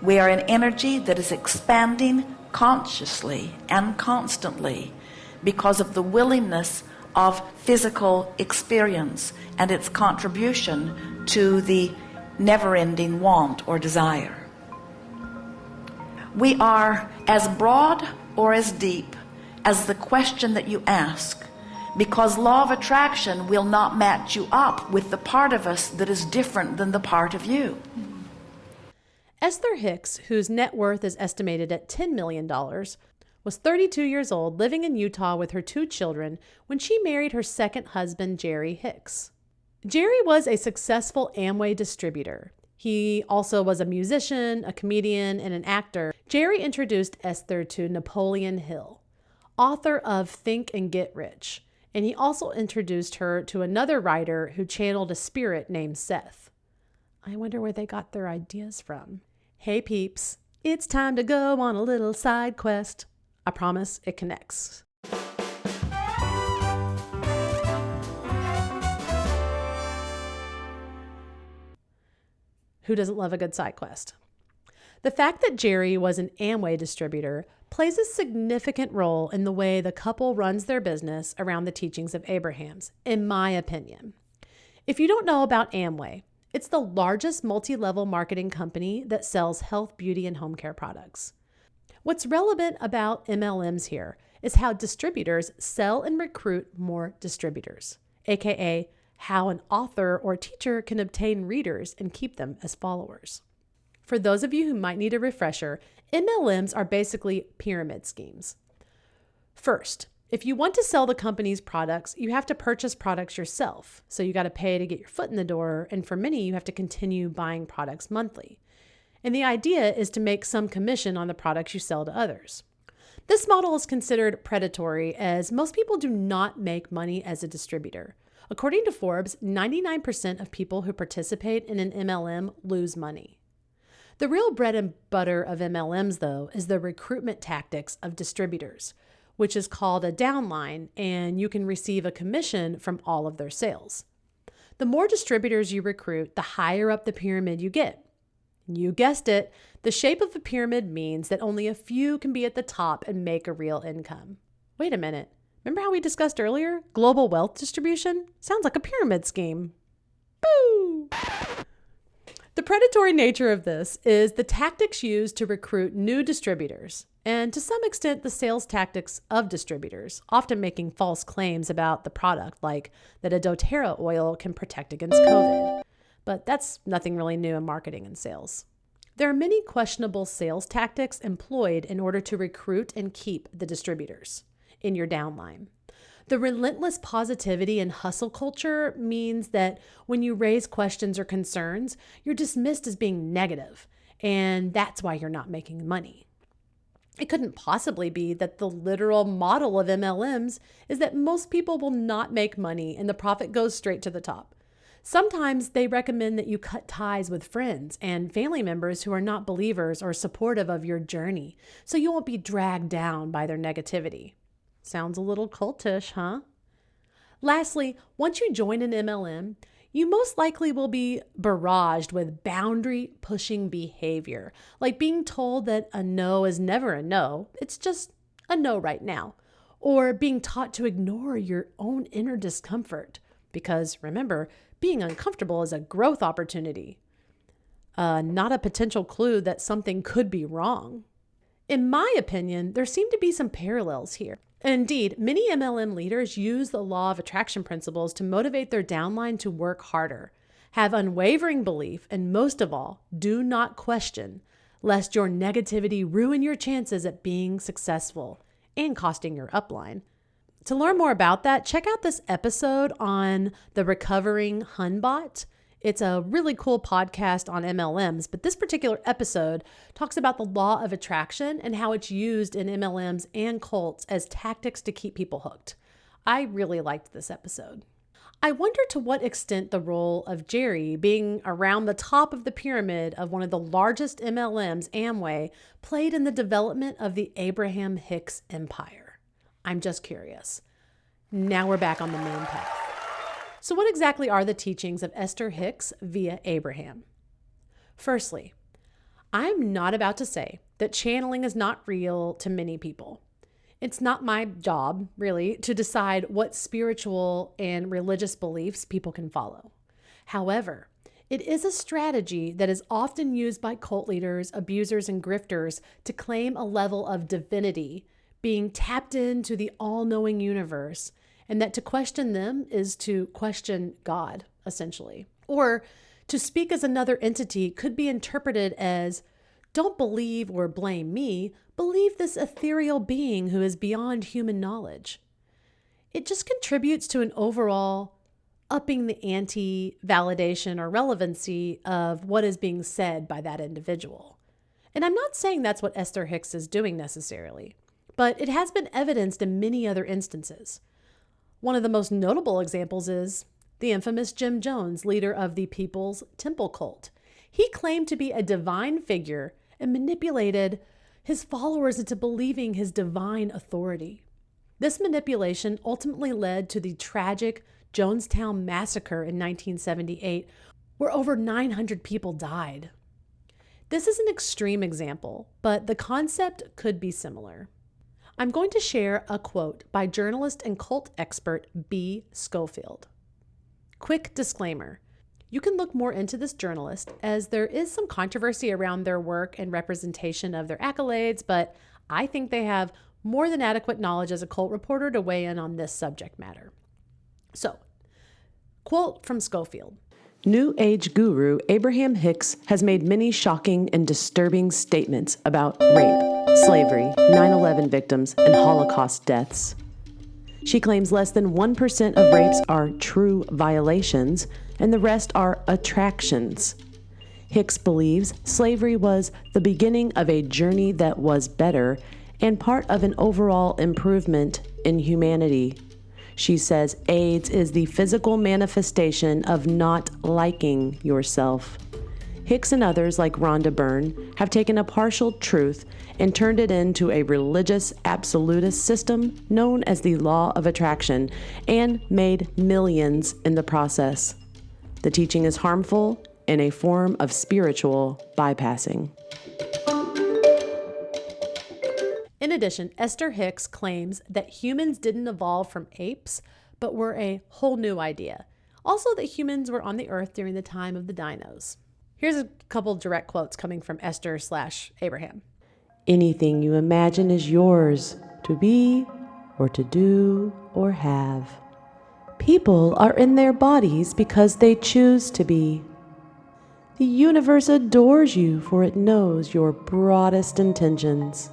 We are an energy that is expanding consciously and constantly because of the willingness of physical experience and its contribution to the never-ending want or desire. We are as broad or as deep as the question that you ask, because law of attraction will not match you up with the part of us that is different than the part of you. Esther Hicks, whose net worth is estimated at $10 million, was 32 years old, living in Utah with her 2 children when she married her second husband, Jerry Hicks. Jerry was a successful Amway distributor. He also was a musician, a comedian, and an actor. Jerry introduced Esther to Napoleon Hill, author of Think and Get Rich, and he also introduced her to another writer who channeled a spirit named Seth. I wonder where they got their ideas from. Hey peeps, it's time to go on a little side quest. I promise it connects. Who doesn't love a good side quest? The fact that Jerry was an Amway distributor plays a significant role in the way the couple runs their business around the teachings of Abraham's, in my opinion. If you don't know about Amway, it's the largest multi-level marketing company that sells health, beauty, and home care products. What's relevant about MLMs here is how distributors sell and recruit more distributors, aka how an author or teacher can obtain readers and keep them as followers. For those of you who might need a refresher, MLMs are basically pyramid schemes. First, if you want to sell the company's products, you have to purchase products yourself. So you got to pay to get your foot in the door, and for many, you have to continue buying products monthly. And the idea is to make some commission on the products you sell to others. This model is considered predatory, as most people do not make money as a distributor. According to Forbes, 99% of people who participate in an MLM lose money. The real bread and butter of MLMs, though, is the recruitment tactics of distributors, which is called a downline, and you can receive a commission from all of their sales. The more distributors you recruit, the higher up the pyramid you get. You guessed it, the shape of a pyramid means that only a few can be at the top and make a real income. Wait a minute. Remember how we discussed earlier? Global wealth distribution? Sounds like a pyramid scheme. Boo! The predatory nature of this is the tactics used to recruit new distributors, and to some extent the sales tactics of distributors, often making false claims about the product, like that a doTERRA oil can protect against COVID. But that's nothing really new in marketing and sales. There are many questionable sales tactics employed in order to recruit and keep the distributors in your downline. The relentless positivity and hustle culture means that when you raise questions or concerns, you're dismissed as being negative, and that's why you're not making money. It couldn't possibly be that the literal model of MLMs is that most people will not make money and the profit goes straight to the top. Sometimes they recommend that you cut ties with friends and family members who are not believers or supportive of your journey, so you won't be dragged down by their negativity. Sounds a little cultish, huh? Lastly, once you join an MLM, you most likely will be barraged with boundary-pushing behavior, like being told that a no is never a no, it's just a no right now, or being taught to ignore your own inner discomfort, because remember, being uncomfortable is a growth opportunity, not a potential clue that something could be wrong. In my opinion, there seem to be some parallels here. Indeed, many MLM leaders use the law of attraction principles to motivate their downline to work harder, have unwavering belief, and most of all, do not question, lest your negativity ruin your chances at being successful and costing your upline. To learn more about that, check out this episode on the recovering Hun bot It's a really cool podcast on MLMs, but this particular episode talks about the law of attraction and how it's used in MLMs and cults as tactics to keep people hooked. I really liked this episode. I wonder to what extent the role of Jerry being around the top of the pyramid of one of the largest MLMs, Amway, played in the development of the Abraham Hicks empire. I'm just curious. Now we're back on the main path. So what exactly are the teachings of Esther Hicks via Abraham? Firstly, I'm not about to say that channeling is not real to many people. It's not my job, really, to decide what spiritual and religious beliefs people can follow. However, it is a strategy that is often used by cult leaders, abusers, and grifters to claim a level of divinity, being tapped into the all-knowing universe, and that to question them is to question God, essentially. Or to speak as another entity could be interpreted as, don't believe or blame me, believe this ethereal being who is beyond human knowledge. It just contributes to an overall upping the ante, validation, or relevancy of what is being said by that individual. And I'm not saying that's what Esther Hicks is doing necessarily, but it has been evidenced in many other instances. One of the most notable examples is the infamous Jim Jones, leader of the People's Temple cult. He claimed to be a divine figure and manipulated his followers into believing his divine authority. This manipulation ultimately led to the tragic Jonestown Massacre in 1978, where over 900 people died. This is an extreme example, but the concept could be similar. I'm going to share a quote by journalist and cult expert B. Schofield. Quick disclaimer. You can look more into this journalist, as there is some controversy around their work and representation of their accolades, but I think they have more than adequate knowledge as a cult reporter to weigh in on this subject matter. So, quote from Schofield. New Age guru Abraham Hicks has made many shocking and disturbing statements about rape, slavery, 9/11 victims, and Holocaust deaths. She claims less than 1% of rapes are true violations, and the rest are attractions. Hicks believes slavery was the beginning of a journey that was better and part of an overall improvement in humanity. She says AIDS is the physical manifestation of not liking yourself. Hicks and others like Rhonda Byrne have taken a partial truth and turned it into a religious absolutist system known as the law of attraction and made millions in the process. The teaching is harmful and a form of spiritual bypassing. In addition, Esther Hicks claims that humans didn't evolve from apes, but were a whole new idea. Also that humans were on the earth during the time of the dinos. Here's a couple direct quotes coming from Esther/Abraham. Anything you imagine is yours to be or to do or have. People are in their bodies because they choose to be. The universe adores you, for it knows your broadest intentions.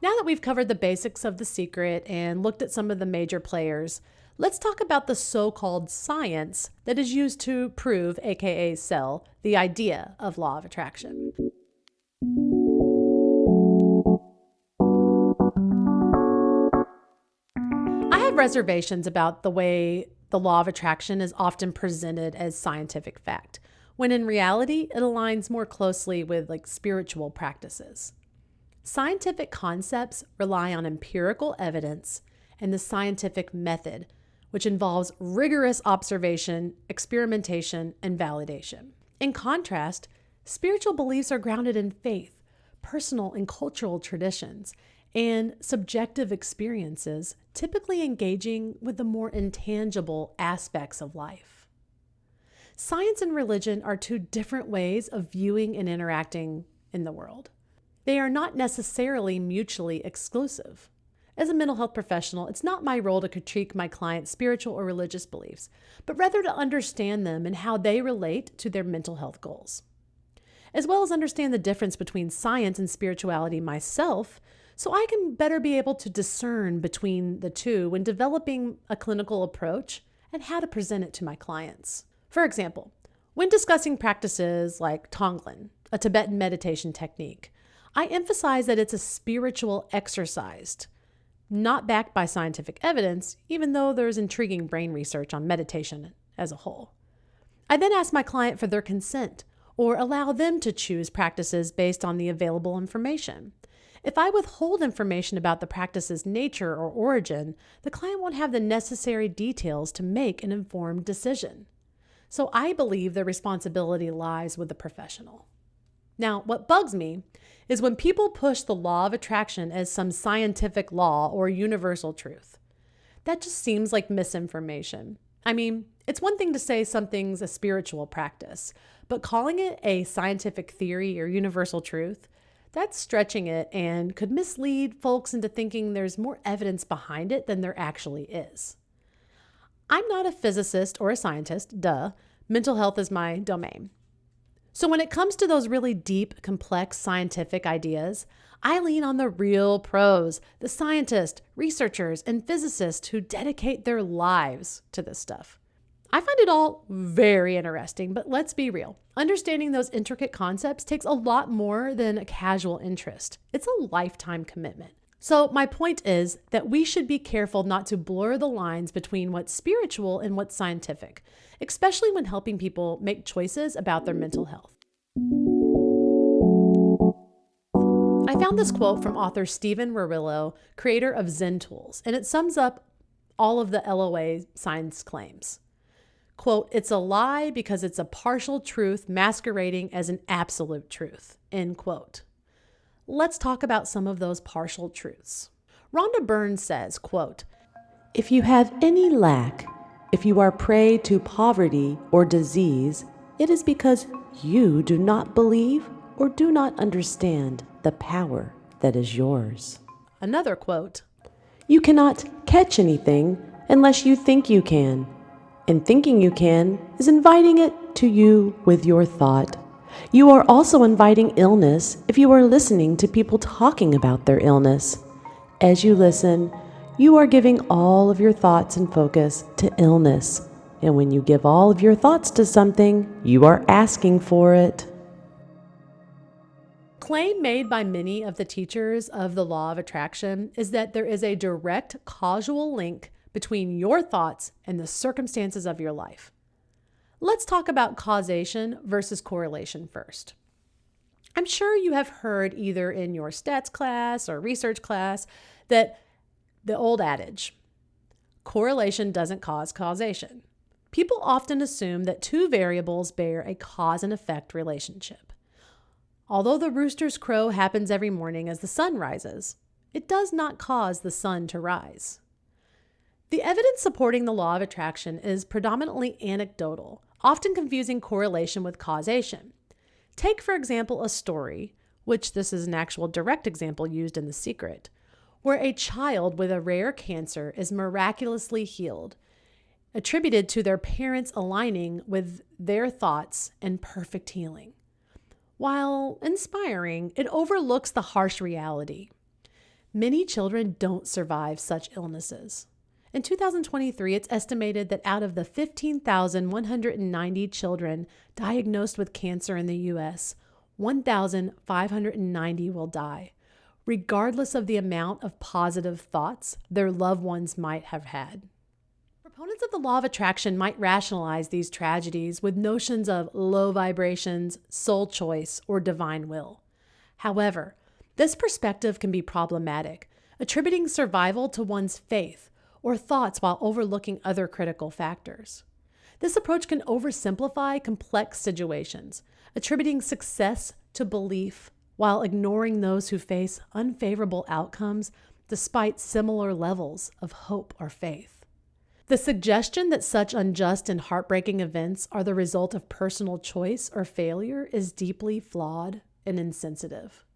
Now that we've covered the basics of The Secret and looked at some of the major players, let's talk about the so-called science that is used to prove, aka sell, the idea of law of attraction. I have reservations about the way the law of attraction is often presented as scientific fact, when in reality it aligns more closely with spiritual practices. Scientific concepts rely on empirical evidence and the scientific method, which involves rigorous observation, experimentation, and validation. In contrast, spiritual beliefs are grounded in faith, personal and cultural traditions, and subjective experiences, typically engaging with the more intangible aspects of life. Science and religion are two different ways of viewing and interacting in the world. They are not necessarily mutually exclusive. As a mental health professional, it's not my role to critique my client's spiritual or religious beliefs, but rather to understand them and how they relate to their mental health goals. As well as understand the difference between science and spirituality myself, so I can better be able to discern between the two when developing a clinical approach and how to present it to my clients. For example, when discussing practices like Tonglen, a Tibetan meditation technique, I emphasize that it's a spiritual exercise, not backed by scientific evidence, even though there's intriguing brain research on meditation as a whole. I then ask my client for their consent or allow them to choose practices based on the available information. If I withhold information about the practice's nature or origin, the client won't have the necessary details to make an informed decision. So I believe the responsibility lies with the professional. Now, what bugs me is when people push the law of attraction as some scientific law or universal truth. That just seems like misinformation. I mean, it's one thing to say something's a spiritual practice, but calling it a scientific theory or universal truth, that's stretching it and could mislead folks into thinking there's more evidence behind it than there actually is. I'm not a physicist or a scientist, duh. Mental health is my domain. So when it comes to those really deep, complex scientific ideas, I lean on the real pros, the scientists, researchers, and physicists who dedicate their lives to this stuff. I find it all very interesting, but let's be real. Understanding those intricate concepts takes a lot more than a casual interest. It's a lifetime commitment. So my point is that we should be careful not to blur the lines between what's spiritual and what's scientific, especially when helping people make choices about their mental health. I found this quote from author Stephen Rarillo, creator of Zen Tools, and it sums up all of the LOA science claims. Quote, "It's a lie because it's a partial truth masquerading as an absolute truth," end quote. Let's talk about some of those partial truths. Rhonda Byrne says, quote, "If you have any lack, if you are prey to poverty or disease, it is because you do not believe or do not understand the power that is yours." Another quote, "You cannot catch anything unless you think you can. And thinking you can is inviting it to you with your thought. You are also inviting illness if you are listening to people talking about their illness. As you listen, you are giving all of your thoughts and focus to illness. And when you give all of your thoughts to something, you are asking for it." Claim made by many of the teachers of the law of attraction is that there is a direct causal link between your thoughts and the circumstances of your life. Let's talk about causation versus correlation first. I'm sure you have heard either in your stats class or research class that the old adage, correlation doesn't cause causation. People often assume that two variables bear a cause and effect relationship. Although the rooster's crow happens every morning as the sun rises, it does not cause the sun to rise. The evidence supporting the law of attraction is predominantly anecdotal, often confusing correlation with causation. Take, for example, a story, which this is an actual direct example used in The Secret, where a child with a rare cancer is miraculously healed, attributed to their parents aligning with their thoughts and perfect healing. While inspiring, it overlooks the harsh reality. Many children don't survive such illnesses. In 2023, it's estimated that out of the 15,190 children diagnosed with cancer in the U.S., 1,590 will die, regardless of the amount of positive thoughts their loved ones might have had. Proponents of the law of attraction might rationalize these tragedies with notions of low vibrations, soul choice, or divine will. However, this perspective can be problematic, attributing survival to one's faith or thoughts while overlooking other critical factors. This approach can oversimplify complex situations, attributing success to belief while ignoring those who face unfavorable outcomes despite similar levels of hope or faith. The suggestion that such unjust and heartbreaking events are the result of personal choice or failure is deeply flawed and insensitive.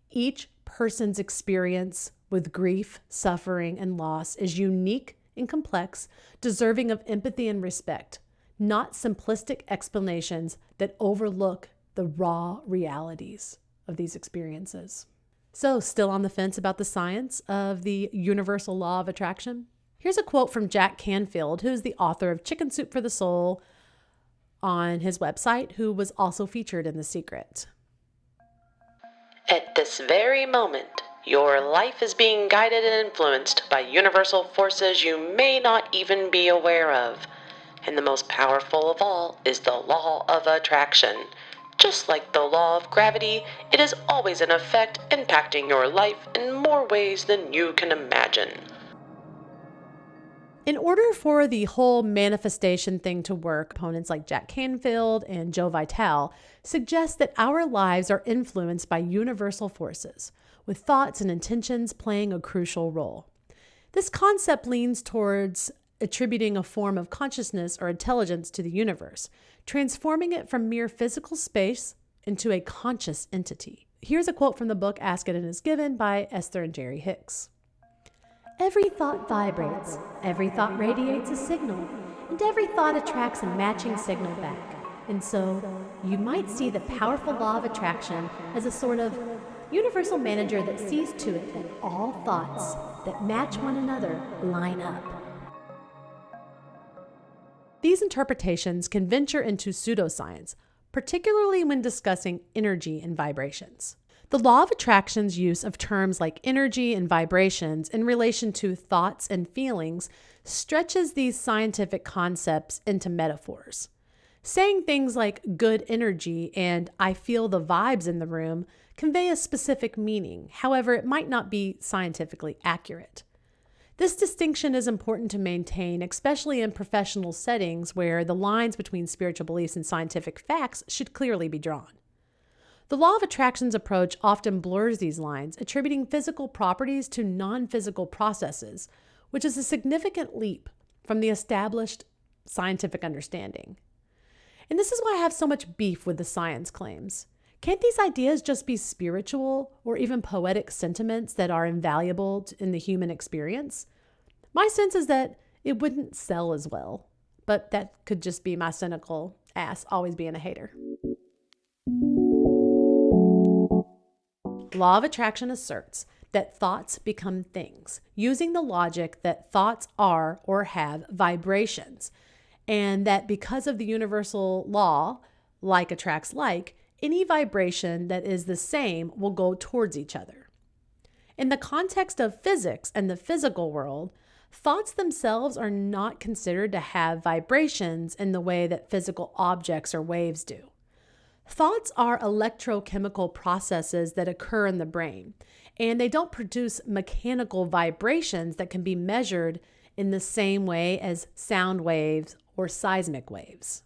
Each person's experience with grief, suffering, and loss is unique and complex, deserving of empathy and respect, not simplistic explanations that overlook the raw realities of these experiences. So, still on the fence about the science of the universal law of attraction? Here's Here's a quote from Jack Canfield, who's the author of Chicken Soup for the Soul on his website, who was also featured in The Secret. At this very moment, your life is being guided and influenced by universal forces you may not even be aware of. And the most powerful of all is the law of attraction. Just like the law of gravity, it is always in effect, impacting your life in more ways than you can imagine. In order for the whole manifestation thing to work, opponents like Jack Canfield and Joe Vitale suggest that our lives are influenced by universal forces, with thoughts and intentions playing a crucial role. This concept leans towards attributing a form of consciousness or intelligence to the universe, transforming it from mere physical space into a conscious entity. Here's a quote from the book Ask It and Is Given by Esther and Jerry Hicks. Every thought vibrates, every thought radiates a signal, and every thought attracts a matching signal back. And so, you might see the powerful law of attraction as a sort of universal manager that sees to it that all thoughts that match one another line up. These interpretations can venture into pseudoscience, particularly when discussing energy and vibrations. The law of attraction's use of terms like energy and vibrations in relation to thoughts and feelings stretches these scientific concepts into metaphors. Saying things like good energy and I feel the vibes in the room convey a specific meaning. However, it might not be scientifically accurate. This distinction is important to maintain, especially in professional settings where the lines between spiritual beliefs and scientific facts should clearly be drawn. The law of attraction's approach often blurs these lines, attributing physical properties to non-physical processes, which is a significant leap from the established scientific understanding. And this is why I have so much beef with the science claims. Can't these ideas just be spiritual or even poetic sentiments that are invaluable in the human experience? My sense is that it wouldn't sell as well, but that could just be my cynical ass always being a hater. Law of attraction asserts that thoughts become things, using the logic that thoughts are or have vibrations, and that because of the universal law, like attracts like, any vibration that is the same will go towards each other. In the context of physics and the physical world, thoughts themselves are not considered to have vibrations in the way that physical objects or waves do. Thoughts are electrochemical processes that occur in the brain, and they don't produce mechanical vibrations that can be measured in the same way as sound waves or seismic waves.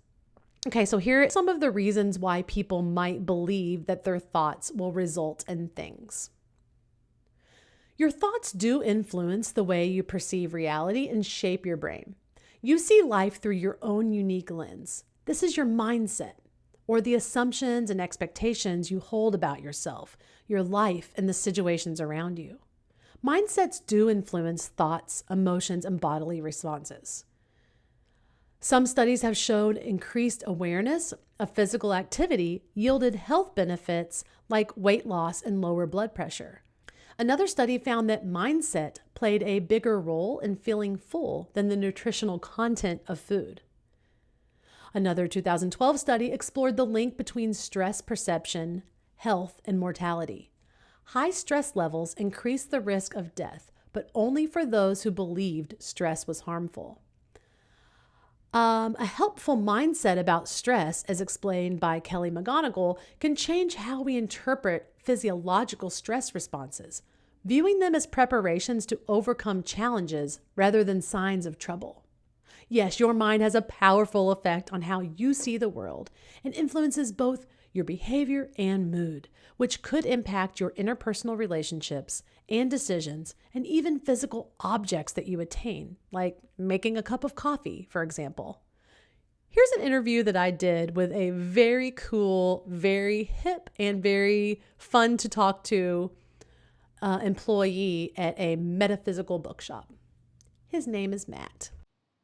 Okay, so here are some of the reasons why people might believe that their thoughts will result in things. Your thoughts do influence the way you perceive reality and shape your brain. You see life through your own unique lens. This is your mindset, or the assumptions and expectations you hold about yourself, your life, and the situations around you. Mindsets do influence thoughts, emotions, and bodily responses. Some studies have shown increased awareness of physical activity yielded health benefits like weight loss and lower blood pressure. Another study found that mindset played a bigger role in feeling full than the nutritional content of food. Another 2012 study explored the link between stress perception, health, and mortality. High stress levels increased the risk of death, but only for those who believed stress was harmful. A helpful mindset about stress, as explained by Kelly McGonigal, can change how we interpret physiological stress responses, viewing them as preparations to overcome challenges rather than signs of trouble. Yes, your mind has a powerful effect on how you see the world and influences both your behavior and mood, which could impact your interpersonal relationships and decisions and even physical objects that you attain, like making a cup of coffee, for example. Here's an interview that I did with a very cool, very hip, and very fun to talk to employee at a metaphysical bookshop. His name is Matt.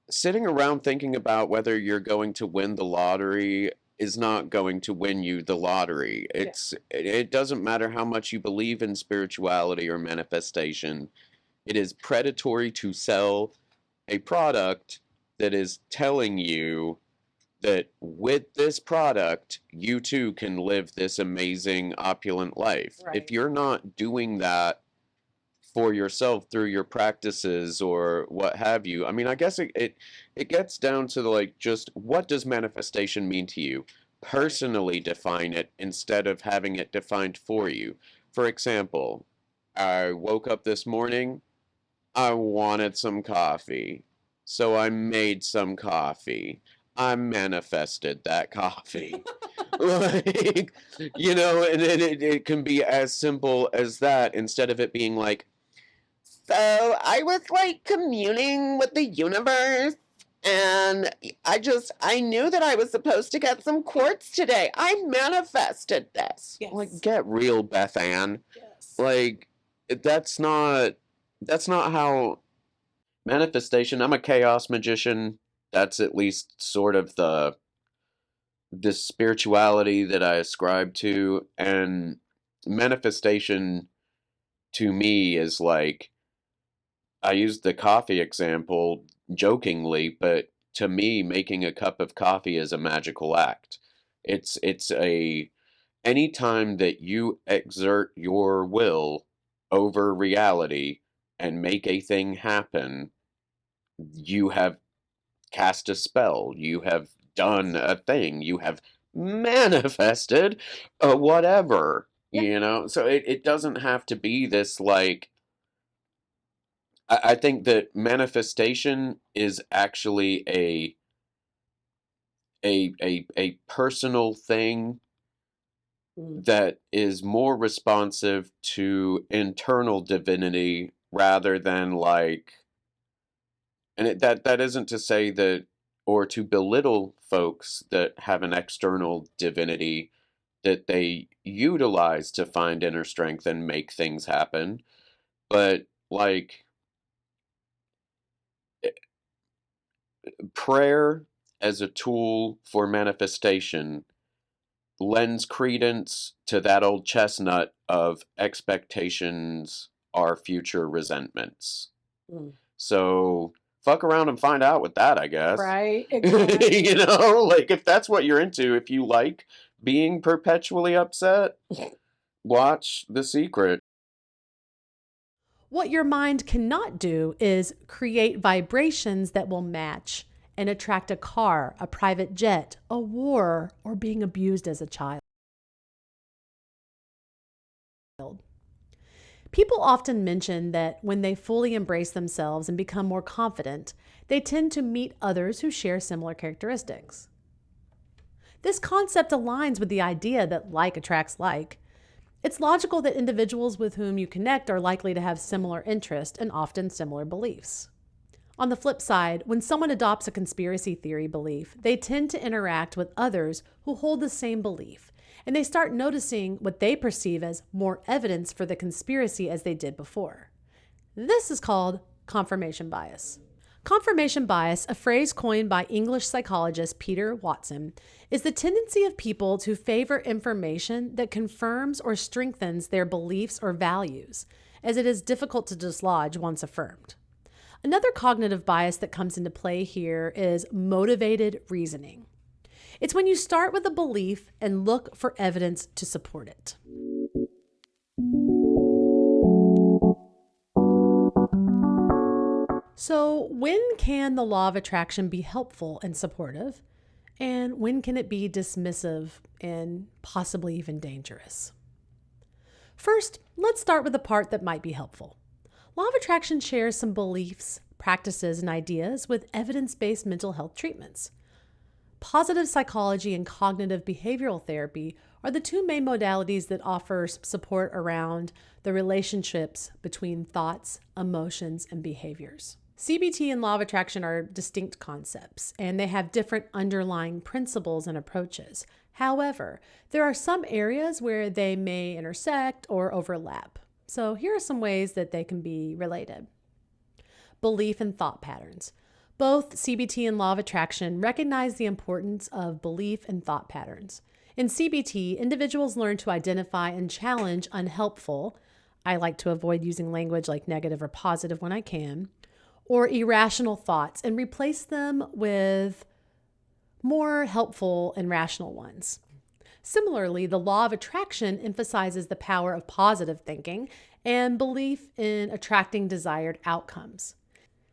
Sitting around thinking about whether you're going to win the lottery is not going to win you the lottery. It doesn't matter how much you believe in spirituality or manifestation. It is predatory to sell a product that is telling you that with this product, you too can live this amazing, opulent life. Right. If you're not doing that for yourself through your practices or what have you, I mean, I guess it gets down to like just what does manifestation mean to you? Personally define it instead of having it defined for you. For example, I woke up this morning, I wanted some coffee, so I made some coffee. I manifested that coffee. Like, you know, and it can be as simple as that instead of it being like, so I was like communing with the universe and I knew that I was supposed to get some quartz today. I manifested this. Yes. Like, get real, Beth Ann. Yes. Like, that's not how manifestation. I'm a chaos magician. That's at least sort of the spirituality that I ascribe to, and manifestation to me is like, I used the coffee example jokingly, but to me making a cup of coffee is a magical act. It's a anytime that you exert your will over reality and make a thing happen, you have cast a spell, you have done a thing, you have manifested a whatever, you know? So it doesn't have to be this like, I think that manifestation is actually a personal thing that is more responsive to internal divinity rather than like, and that isn't to say that, or to belittle folks that have an external divinity that they utilize to find inner strength and make things happen. But like, prayer as a tool for manifestation lends credence to that old chestnut of expectations are future resentments. So fuck around and find out with that, I guess. Right, exactly. You know, like if that's what you're into, if you like being perpetually upset, watch The Secret. What your mind cannot do is create vibrations that will match and attract a car, a private jet, a war, or being abused as a child. People often mention that when they fully embrace themselves and become more confident, they tend to meet others who share similar characteristics. This concept aligns with the idea that like attracts like. It's logical that individuals with whom you connect are likely to have similar interests and often similar beliefs. On the flip side, when someone adopts a conspiracy theory belief, they tend to interact with others who hold the same belief, and they start noticing what they perceive as more evidence for the conspiracy as they did before. This is called confirmation bias. Confirmation bias, a phrase coined by English psychologist Peter Watson, is the tendency of people to favor information that confirms or strengthens their beliefs or values, as it is difficult to dislodge once affirmed. Another cognitive bias that comes into play here is motivated reasoning. It's when you start with a belief and look for evidence to support it. So, when can the law of attraction be helpful and supportive? And when can it be dismissive and possibly even dangerous? First, let's start with the part that might be helpful. Law of attraction shares some beliefs, practices, and ideas with evidence-based mental health treatments. Positive psychology and cognitive behavioral therapy are the two main modalities that offer support around the relationships between thoughts, emotions, and behaviors. CBT and law of attraction are distinct concepts, and they have different underlying principles and approaches. However, there are some areas where they may intersect or overlap. So here are some ways that they can be related. Belief and thought patterns. Both CBT and law of attraction recognize the importance of belief and thought patterns. In CBT, individuals learn to identify and challenge unhelpful, I like to avoid using language like negative or positive when I can, or irrational thoughts and replace them with more helpful and rational ones. Similarly, the law of attraction emphasizes the power of positive thinking and belief in attracting desired outcomes.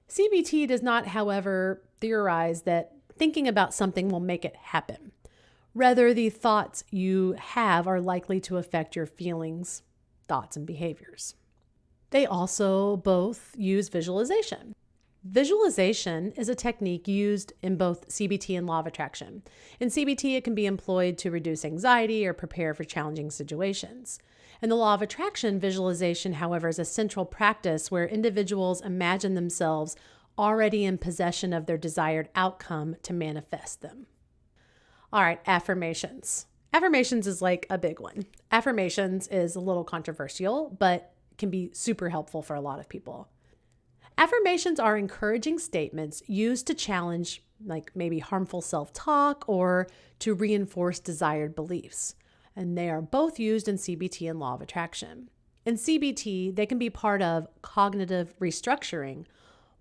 CBT does not, however, theorize that thinking about something will make it happen. Rather, the thoughts you have are likely to affect your feelings, thoughts, and behaviors. They also both use visualization. Visualization is a technique used in both CBT and law of attraction. In CBT, it can be employed to reduce anxiety or prepare for challenging situations. In the law of attraction, visualization, however, is a central practice where individuals imagine themselves already in possession of their desired outcome to manifest them. All right, affirmations. Affirmations is like a big one. Affirmations is a little controversial, but can be super helpful for a lot of people. Affirmations are encouraging statements used to challenge like maybe harmful self-talk or to reinforce desired beliefs. And they are both used in CBT and law of attraction. In CBT, they can be part of cognitive restructuring,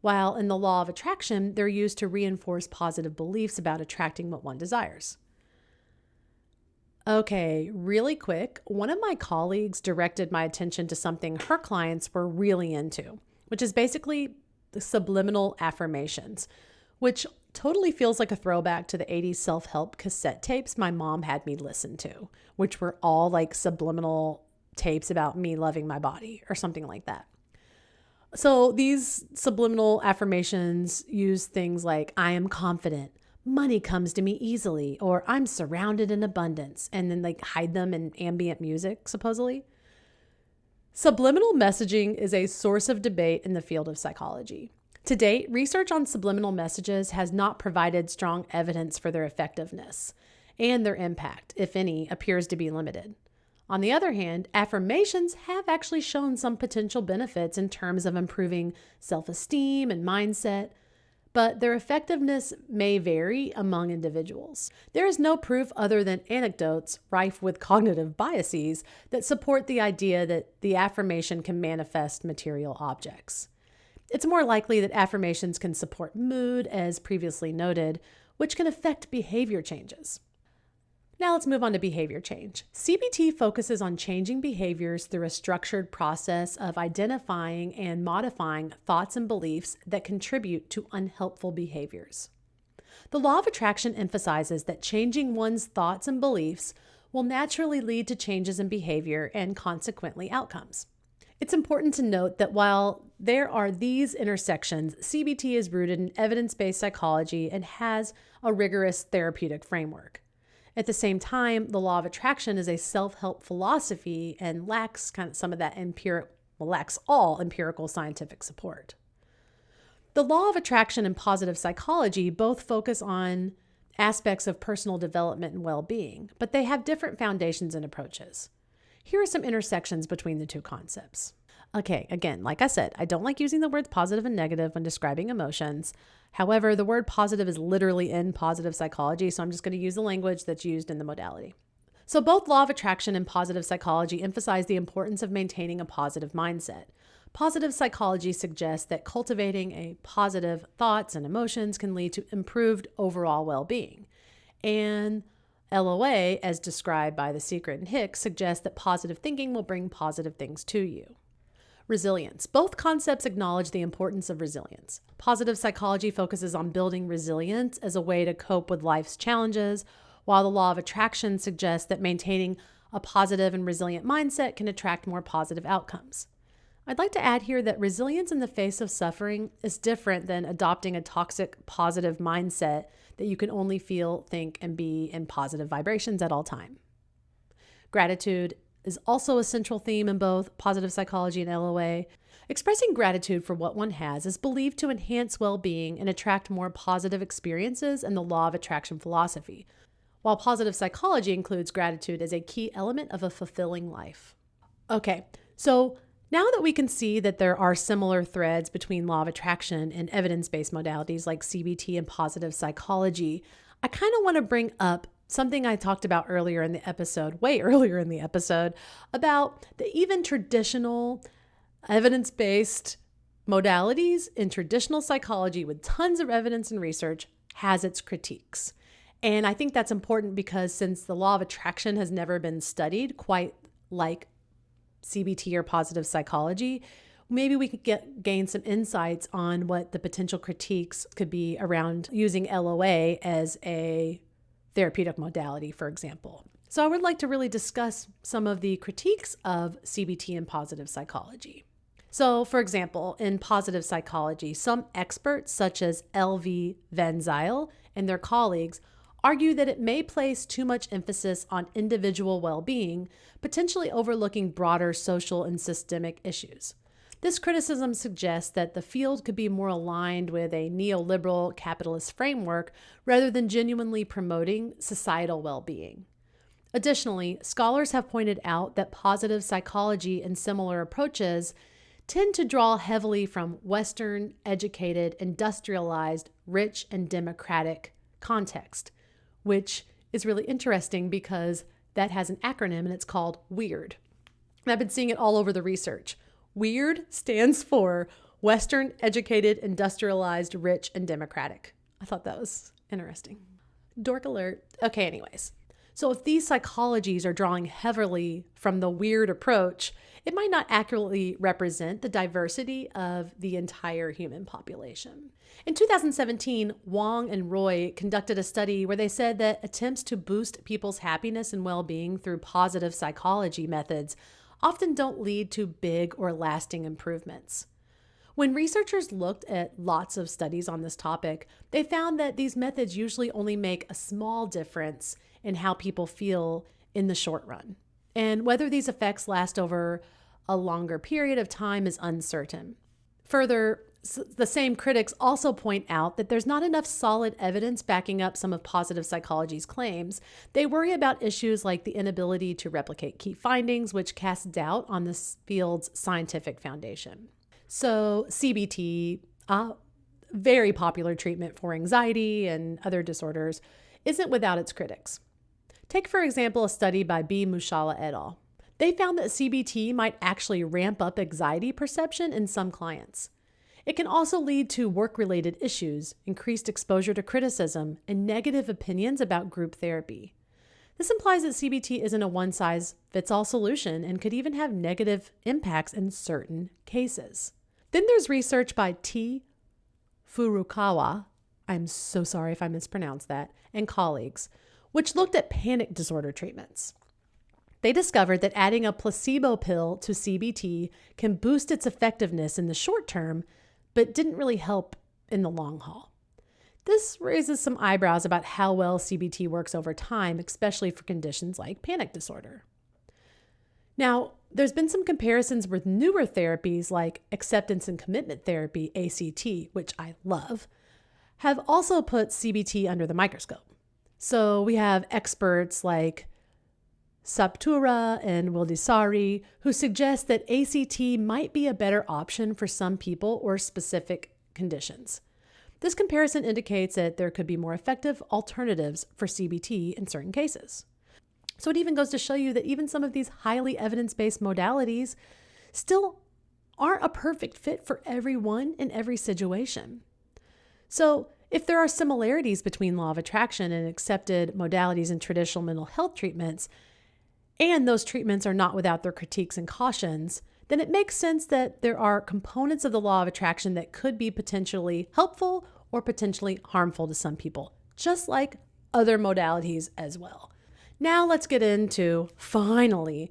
while in the law of attraction, they're used to reinforce positive beliefs about attracting what one desires. Okay, really quick, one of my colleagues directed my attention to something her clients were really into, which is basically the subliminal affirmations, which totally feels like a throwback to the 80s self-help cassette tapes my mom had me listen to, which were all like subliminal tapes about me loving my body or something like that. So these subliminal affirmations use things like, I am confident, money comes to me easily, or I'm surrounded in abundance, and then like hide them in ambient music, supposedly. Subliminal messaging is a source of debate in the field of psychology. To date, research on subliminal messages has not provided strong evidence for their effectiveness, and their impact, if any, appears to be limited. On the other hand, affirmations have actually shown some potential benefits in terms of improving self-esteem and mindset, but their effectiveness may vary among individuals. There is no proof other than anecdotes rife with cognitive biases that support the idea that the affirmation can manifest material objects. It's more likely that affirmations can support mood, as previously noted, which can affect behavior changes. Now let's move on to behavior change. CBT focuses on changing behaviors through a structured process of identifying and modifying thoughts and beliefs that contribute to unhelpful behaviors. The law of attraction emphasizes that changing one's thoughts and beliefs will naturally lead to changes in behavior and consequently outcomes. It's important to note that while there are these intersections, CBT is rooted in evidence-based psychology and has a rigorous therapeutic framework. At the same time, the law of attraction is a self-help philosophy and lacks kind of some of that lacks all empirical scientific support. The law of attraction and positive psychology both focus on aspects of personal development and well-being, but they have different foundations and approaches. Here are some intersections between the two concepts. Okay, again, like I said, I don't like using the words positive and negative when describing emotions. However, the word positive is literally in positive psychology, so I'm just going to use the language that's used in the modality. So both law of attraction and positive psychology emphasize the importance of maintaining a positive mindset. Positive psychology suggests that cultivating a positive thoughts and emotions can lead to improved overall well-being. And LOA, as described by The Secret and Hicks, suggests that positive thinking will bring positive things to you. Resilience. Both concepts acknowledge the importance of resilience. Positive psychology focuses on building resilience as a way to cope with life's challenges, while the law of attraction suggests that maintaining a positive and resilient mindset can attract more positive outcomes. I'd like to add here that resilience in the face of suffering is different than adopting a toxic positive mindset that you can only feel, think, and be in positive vibrations at all time. Gratitude is also a central theme in both positive psychology and LOA. Expressing gratitude for what one has is believed to enhance well-being and attract more positive experiences in the law of attraction philosophy, while positive psychology includes gratitude as a key element of a fulfilling life. Okay, so now that we can see that there are similar threads between law of attraction and evidence-based modalities like CBT and positive psychology, I kind of want to bring up something I talked about earlier in the episode, way earlier in the episode, about the even traditional evidence-based modalities in traditional psychology with tons of evidence and research has its critiques. And I think that's important because since the law of attraction has never been studied quite like CBT or positive psychology, maybe we could gain some insights on what the potential critiques could be around using LOA as a therapeutic modality, for example. So I would like to really discuss some of the critiques of CBT and positive psychology. So, for example, in positive psychology, some experts such as L.V. Van Zyl and their colleagues argue that it may place too much emphasis on individual well-being, potentially overlooking broader social and systemic issues. This criticism suggests that the field could be more aligned with a neoliberal capitalist framework rather than genuinely promoting societal well-being. Additionally, scholars have pointed out that positive psychology and similar approaches tend to draw heavily from Western, educated, industrialized, rich, and democratic context, which is really interesting because that has an acronym and it's called WEIRD. And I've been seeing it all over the research. WEIRD stands for Western, educated, industrialized, rich, and democratic. I thought that was interesting. Dork alert. Okay, anyways. So if these psychologies are drawing heavily from the WEIRD approach, it might not accurately represent the diversity of the entire human population. In 2017, Wong and Roy conducted a study where they said that attempts to boost people's happiness and well-being through positive psychology methods often don't lead to big or lasting improvements. When researchers looked at lots of studies on this topic, they found that these methods usually only make a small difference in how people feel in the short run. And whether these effects last over a longer period of time is uncertain. Further, the same critics also point out that there's not enough solid evidence backing up some of positive psychology's claims. They worry about issues like the inability to replicate key findings, which cast doubt on this field's scientific foundation. So CBT, very popular treatment for anxiety and other disorders, isn't without its critics. Take, for example, a study by B. Mushala et al. They found that CBT might actually ramp up anxiety perception in some clients. It can also lead to work-related issues, increased exposure to criticism, and negative opinions about group therapy. This implies that CBT isn't a one-size-fits-all solution and could even have negative impacts in certain cases. Then there's research by T. Furukawa, I'm so sorry if I mispronounced that, and colleagues, which looked at panic disorder treatments. They discovered that adding a placebo pill to CBT can boost its effectiveness in the short term, but didn't really help in the long haul. This raises some eyebrows about how well CBT works over time, especially for conditions like panic disorder. Now, there's been some comparisons with newer therapies like acceptance and commitment therapy, ACT, which I love, have also put CBT under the microscope. So we have experts like Saptura and Wildisari who suggest that ACT might be a better option for some people or specific conditions. This comparison indicates that there could be more effective alternatives for CBT in certain cases. So it even goes to show you that even some of these highly evidence-based modalities still aren't a perfect fit for everyone in every situation. So if there are similarities between law of attraction and accepted modalities in traditional mental health treatments, and those treatments are not without their critiques and cautions, then it makes sense that there are components of the law of attraction that could be potentially helpful or potentially harmful to some people, just like other modalities as well. Now let's get into, finally,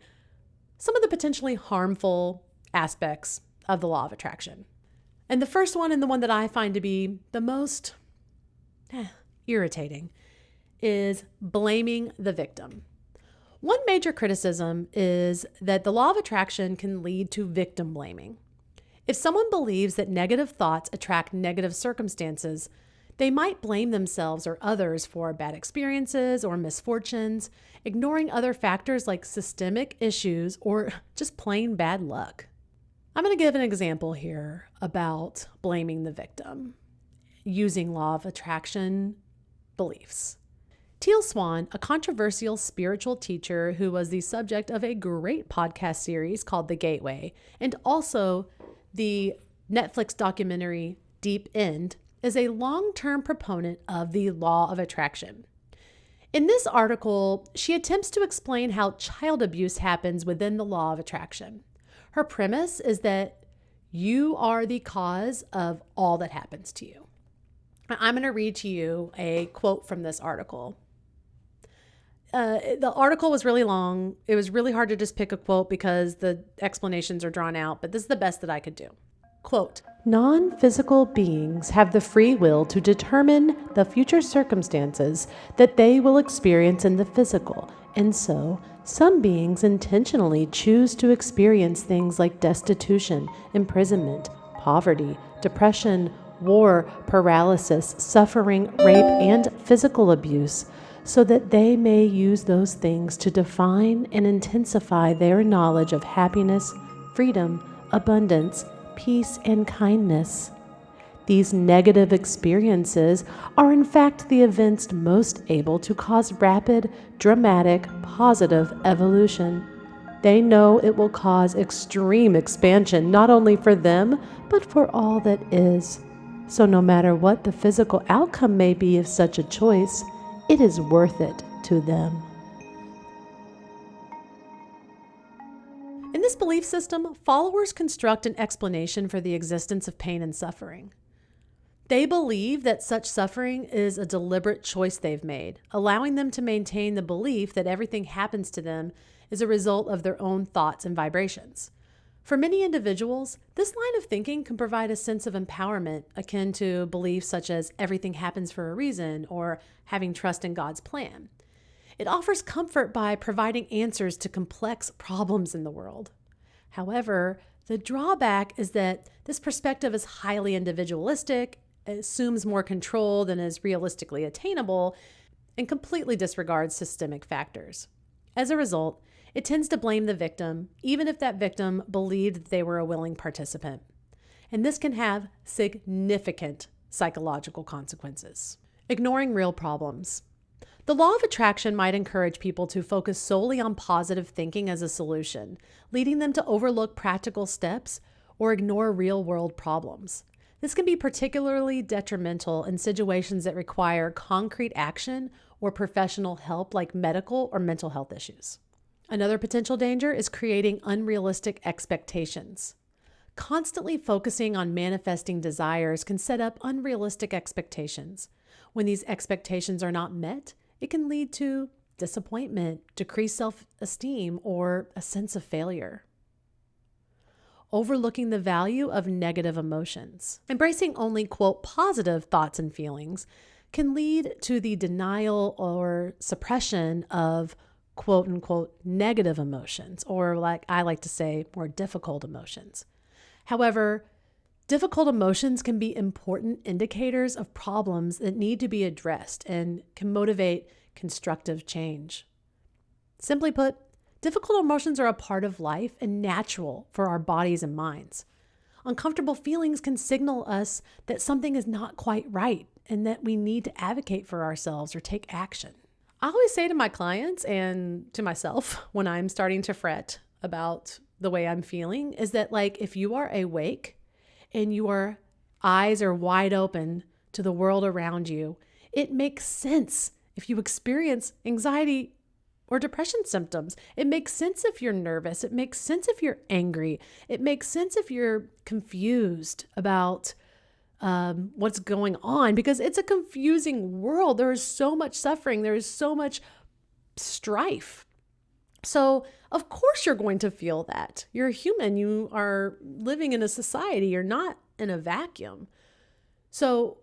some of the potentially harmful aspects of the law of attraction. And the first one, and the one that I find to be the most irritating, is blaming the victim. One major criticism is that the law of attraction can lead to victim blaming. If someone believes that negative thoughts attract negative circumstances, they might blame themselves or others for bad experiences or misfortunes, ignoring other factors like systemic issues or just plain bad luck. I'm going to give an example here about blaming the victim using law of attraction beliefs. Teal Swan, a controversial spiritual teacher who was the subject of a great podcast series called The Gateway, and also the Netflix documentary Deep End, is a long-term proponent of the law of attraction. In this article, she attempts to explain how child abuse happens within the law of attraction. Her premise is that you are the cause of all that happens to you. I'm going to read to you a quote from this article. The article was really long. It was really hard to just pick a quote because the explanations are drawn out, but this is the best that I could do. Quote, "Non-physical beings have the free will to determine the future circumstances that they will experience in the physical, and so some beings intentionally choose to experience things like destitution, imprisonment, poverty, depression, war, paralysis, suffering, rape, and physical abuse, so that they may use those things to define and intensify their knowledge of happiness, freedom, abundance, peace, and kindness. These negative experiences are in fact the events most able to cause rapid, dramatic, positive evolution. They know it will cause extreme expansion not only for them, but for all that is. So no matter what the physical outcome may be of such a choice, it is worth it to them." In this belief system, followers construct an explanation for the existence of pain and suffering. They believe that such suffering is a deliberate choice they've made, allowing them to maintain the belief that everything happens to them is a result of their own thoughts and vibrations. For many individuals, this line of thinking can provide a sense of empowerment akin to beliefs such as everything happens for a reason or having trust in God's plan. It offers comfort by providing answers to complex problems in the world. However, the drawback is that this perspective is highly individualistic, assumes more control than is realistically attainable, and completely disregards systemic factors. As a result, it tends to blame the victim, even if that victim believed that they were a willing participant. And this can have significant psychological consequences. Ignoring real problems. The law of attraction might encourage people to focus solely on positive thinking as a solution, leading them to overlook practical steps or ignore real-world problems. This can be particularly detrimental in situations that require concrete action or professional help like medical or mental health issues. Another potential danger is creating unrealistic expectations. Constantly focusing on manifesting desires can set up unrealistic expectations. When these expectations are not met, it can lead to disappointment, decreased self-esteem, or a sense of failure. Overlooking the value of negative emotions. Embracing only, quote, positive thoughts and feelings can lead to the denial or suppression of, quote unquote, negative emotions, or like I like to say, more difficult emotions. However, difficult emotions can be important indicators of problems that need to be addressed and can motivate constructive change. Simply put, difficult emotions are a part of life and natural for our bodies and minds. Uncomfortable feelings can signal us that something is not quite right and that we need to advocate for ourselves or take action. I always say to my clients and to myself when I'm starting to fret about the way I'm feeling is that, like, if you are awake and your eyes are wide open to the world around you, it makes sense if you experience anxiety or depression symptoms. It makes sense if you're nervous. It makes sense if you're angry. It makes sense if you're confused about what's going on, because it's a confusing world. There is so much suffering. There is so much strife. So of course you're going to feel that. You're a human. You are living in a society. You're not in a vacuum. So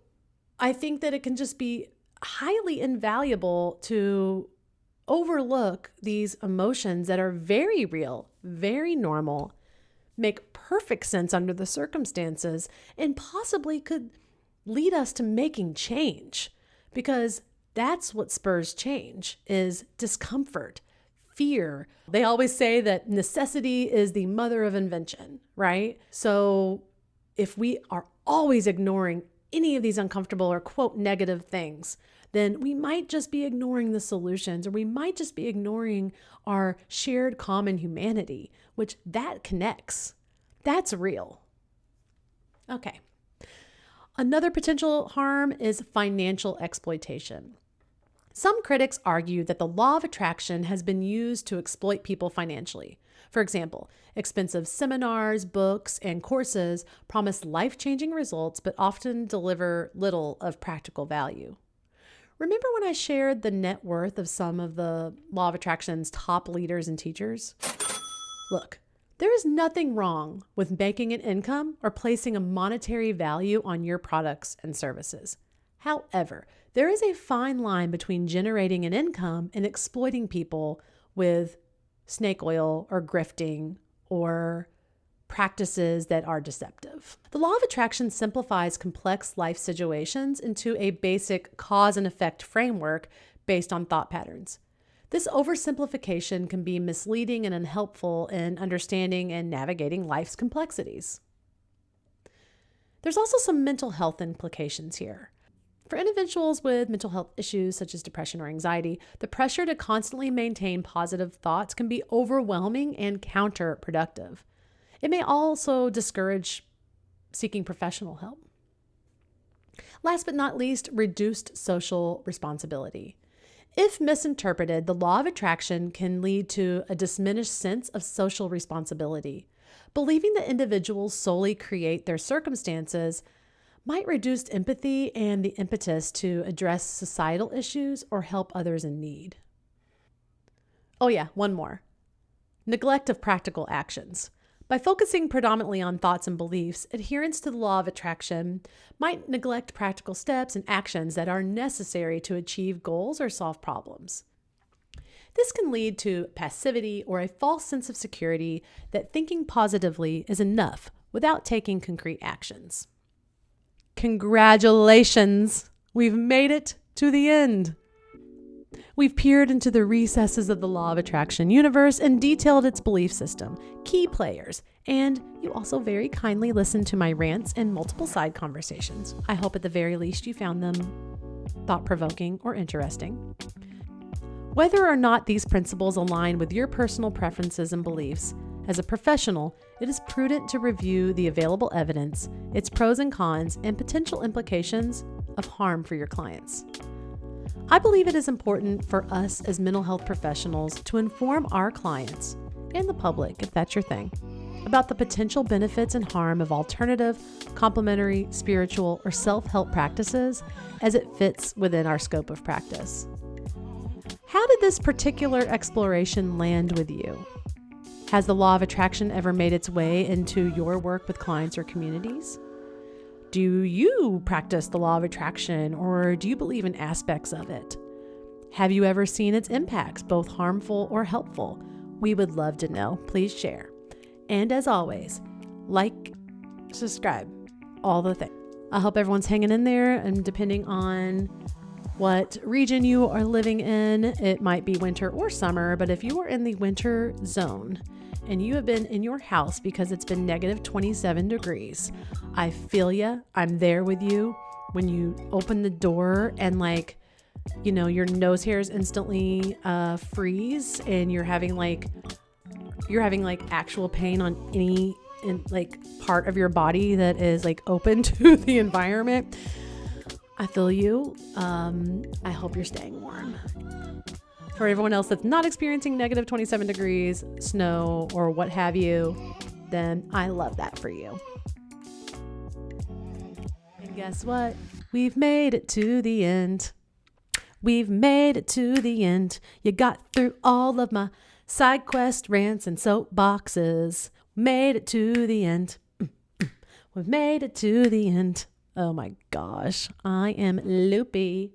I think that it can just be highly invaluable to overlook these emotions that are very real, very normal, make perfect sense under the circumstances, and possibly could lead us to making change, because that's what spurs change, is discomfort, fear. They always say that necessity is the mother of invention, right? So if we are always ignoring any of these uncomfortable or, quote, negative things, then we might just be ignoring the solutions, or we might just be ignoring our shared common humanity, which that connects. That's real. Okay. Another potential harm is financial exploitation. Some critics argue that the law of attraction has been used to exploit people financially. For example, expensive seminars, books, and courses promise life-changing results but often deliver little of practical value. Remember when I shared the net worth of some of the law of attraction's top leaders and teachers? Look, there is nothing wrong with making an income or placing a monetary value on your products and services. However, there is a fine line between generating an income and exploiting people with snake oil or grifting or practices that are deceptive. The law of attraction simplifies complex life situations into a basic cause and effect framework based on thought patterns. This oversimplification can be misleading and unhelpful in understanding and navigating life's complexities. There's also some mental health implications here. For individuals with mental health issues such as depression or anxiety, the pressure to constantly maintain positive thoughts can be overwhelming and counterproductive. It may also discourage seeking professional help. Last but not least, reduced social responsibility. If misinterpreted, the law of attraction can lead to a diminished sense of social responsibility. Believing that individuals solely create their circumstances might reduce empathy and the impetus to address societal issues or help others in need. Oh yeah, one more. Neglect of practical actions. By focusing predominantly on thoughts and beliefs, adherents to the law of attraction might neglect practical steps and actions that are necessary to achieve goals or solve problems. This can lead to passivity or a false sense of security that thinking positively is enough without taking concrete actions. Congratulations! We've made it to the end. We've peered into the recesses of the law of attraction universe and detailed its belief system, key players, and you also very kindly listened to my rants and multiple side conversations. I hope at the very least you found them thought-provoking or interesting. Whether or not these principles align with your personal preferences and beliefs, as a professional, it is prudent to review the available evidence, its pros and cons, and potential implications of harm for your clients. I believe it is important for us as mental health professionals to inform our clients and the public, if that's your thing, about the potential benefits and harm of alternative, complementary, spiritual, or self-help practices as it fits within our scope of practice. How did this particular exploration land with you? Has the law of attraction ever made its way into your work with clients or communities? Do you practice the law of attraction, or do you believe in aspects of it? Have you ever seen its impacts, both harmful or helpful? We would love to know. Please share. And as always, like, subscribe, all the things. I hope everyone's hanging in there, and depending on what region you are living in, it might be winter or summer, but if you are in the winter zone and you have been in your house because it's been negative 27 degrees, I feel ya. I'm there with you. When you open the door and your nose hairs instantly freeze and you're having actual pain on any part of your body that is open to the environment. I feel you. I hope you're staying warm. For everyone else that's not experiencing negative 27 degrees, snow, or what have you, then I love that for you. And guess what? We've made it to the end. We've made it to the end. You got through all of my side quest rants and soapboxes. Made it to the end. We've made it to the end. Oh my gosh, I am loopy.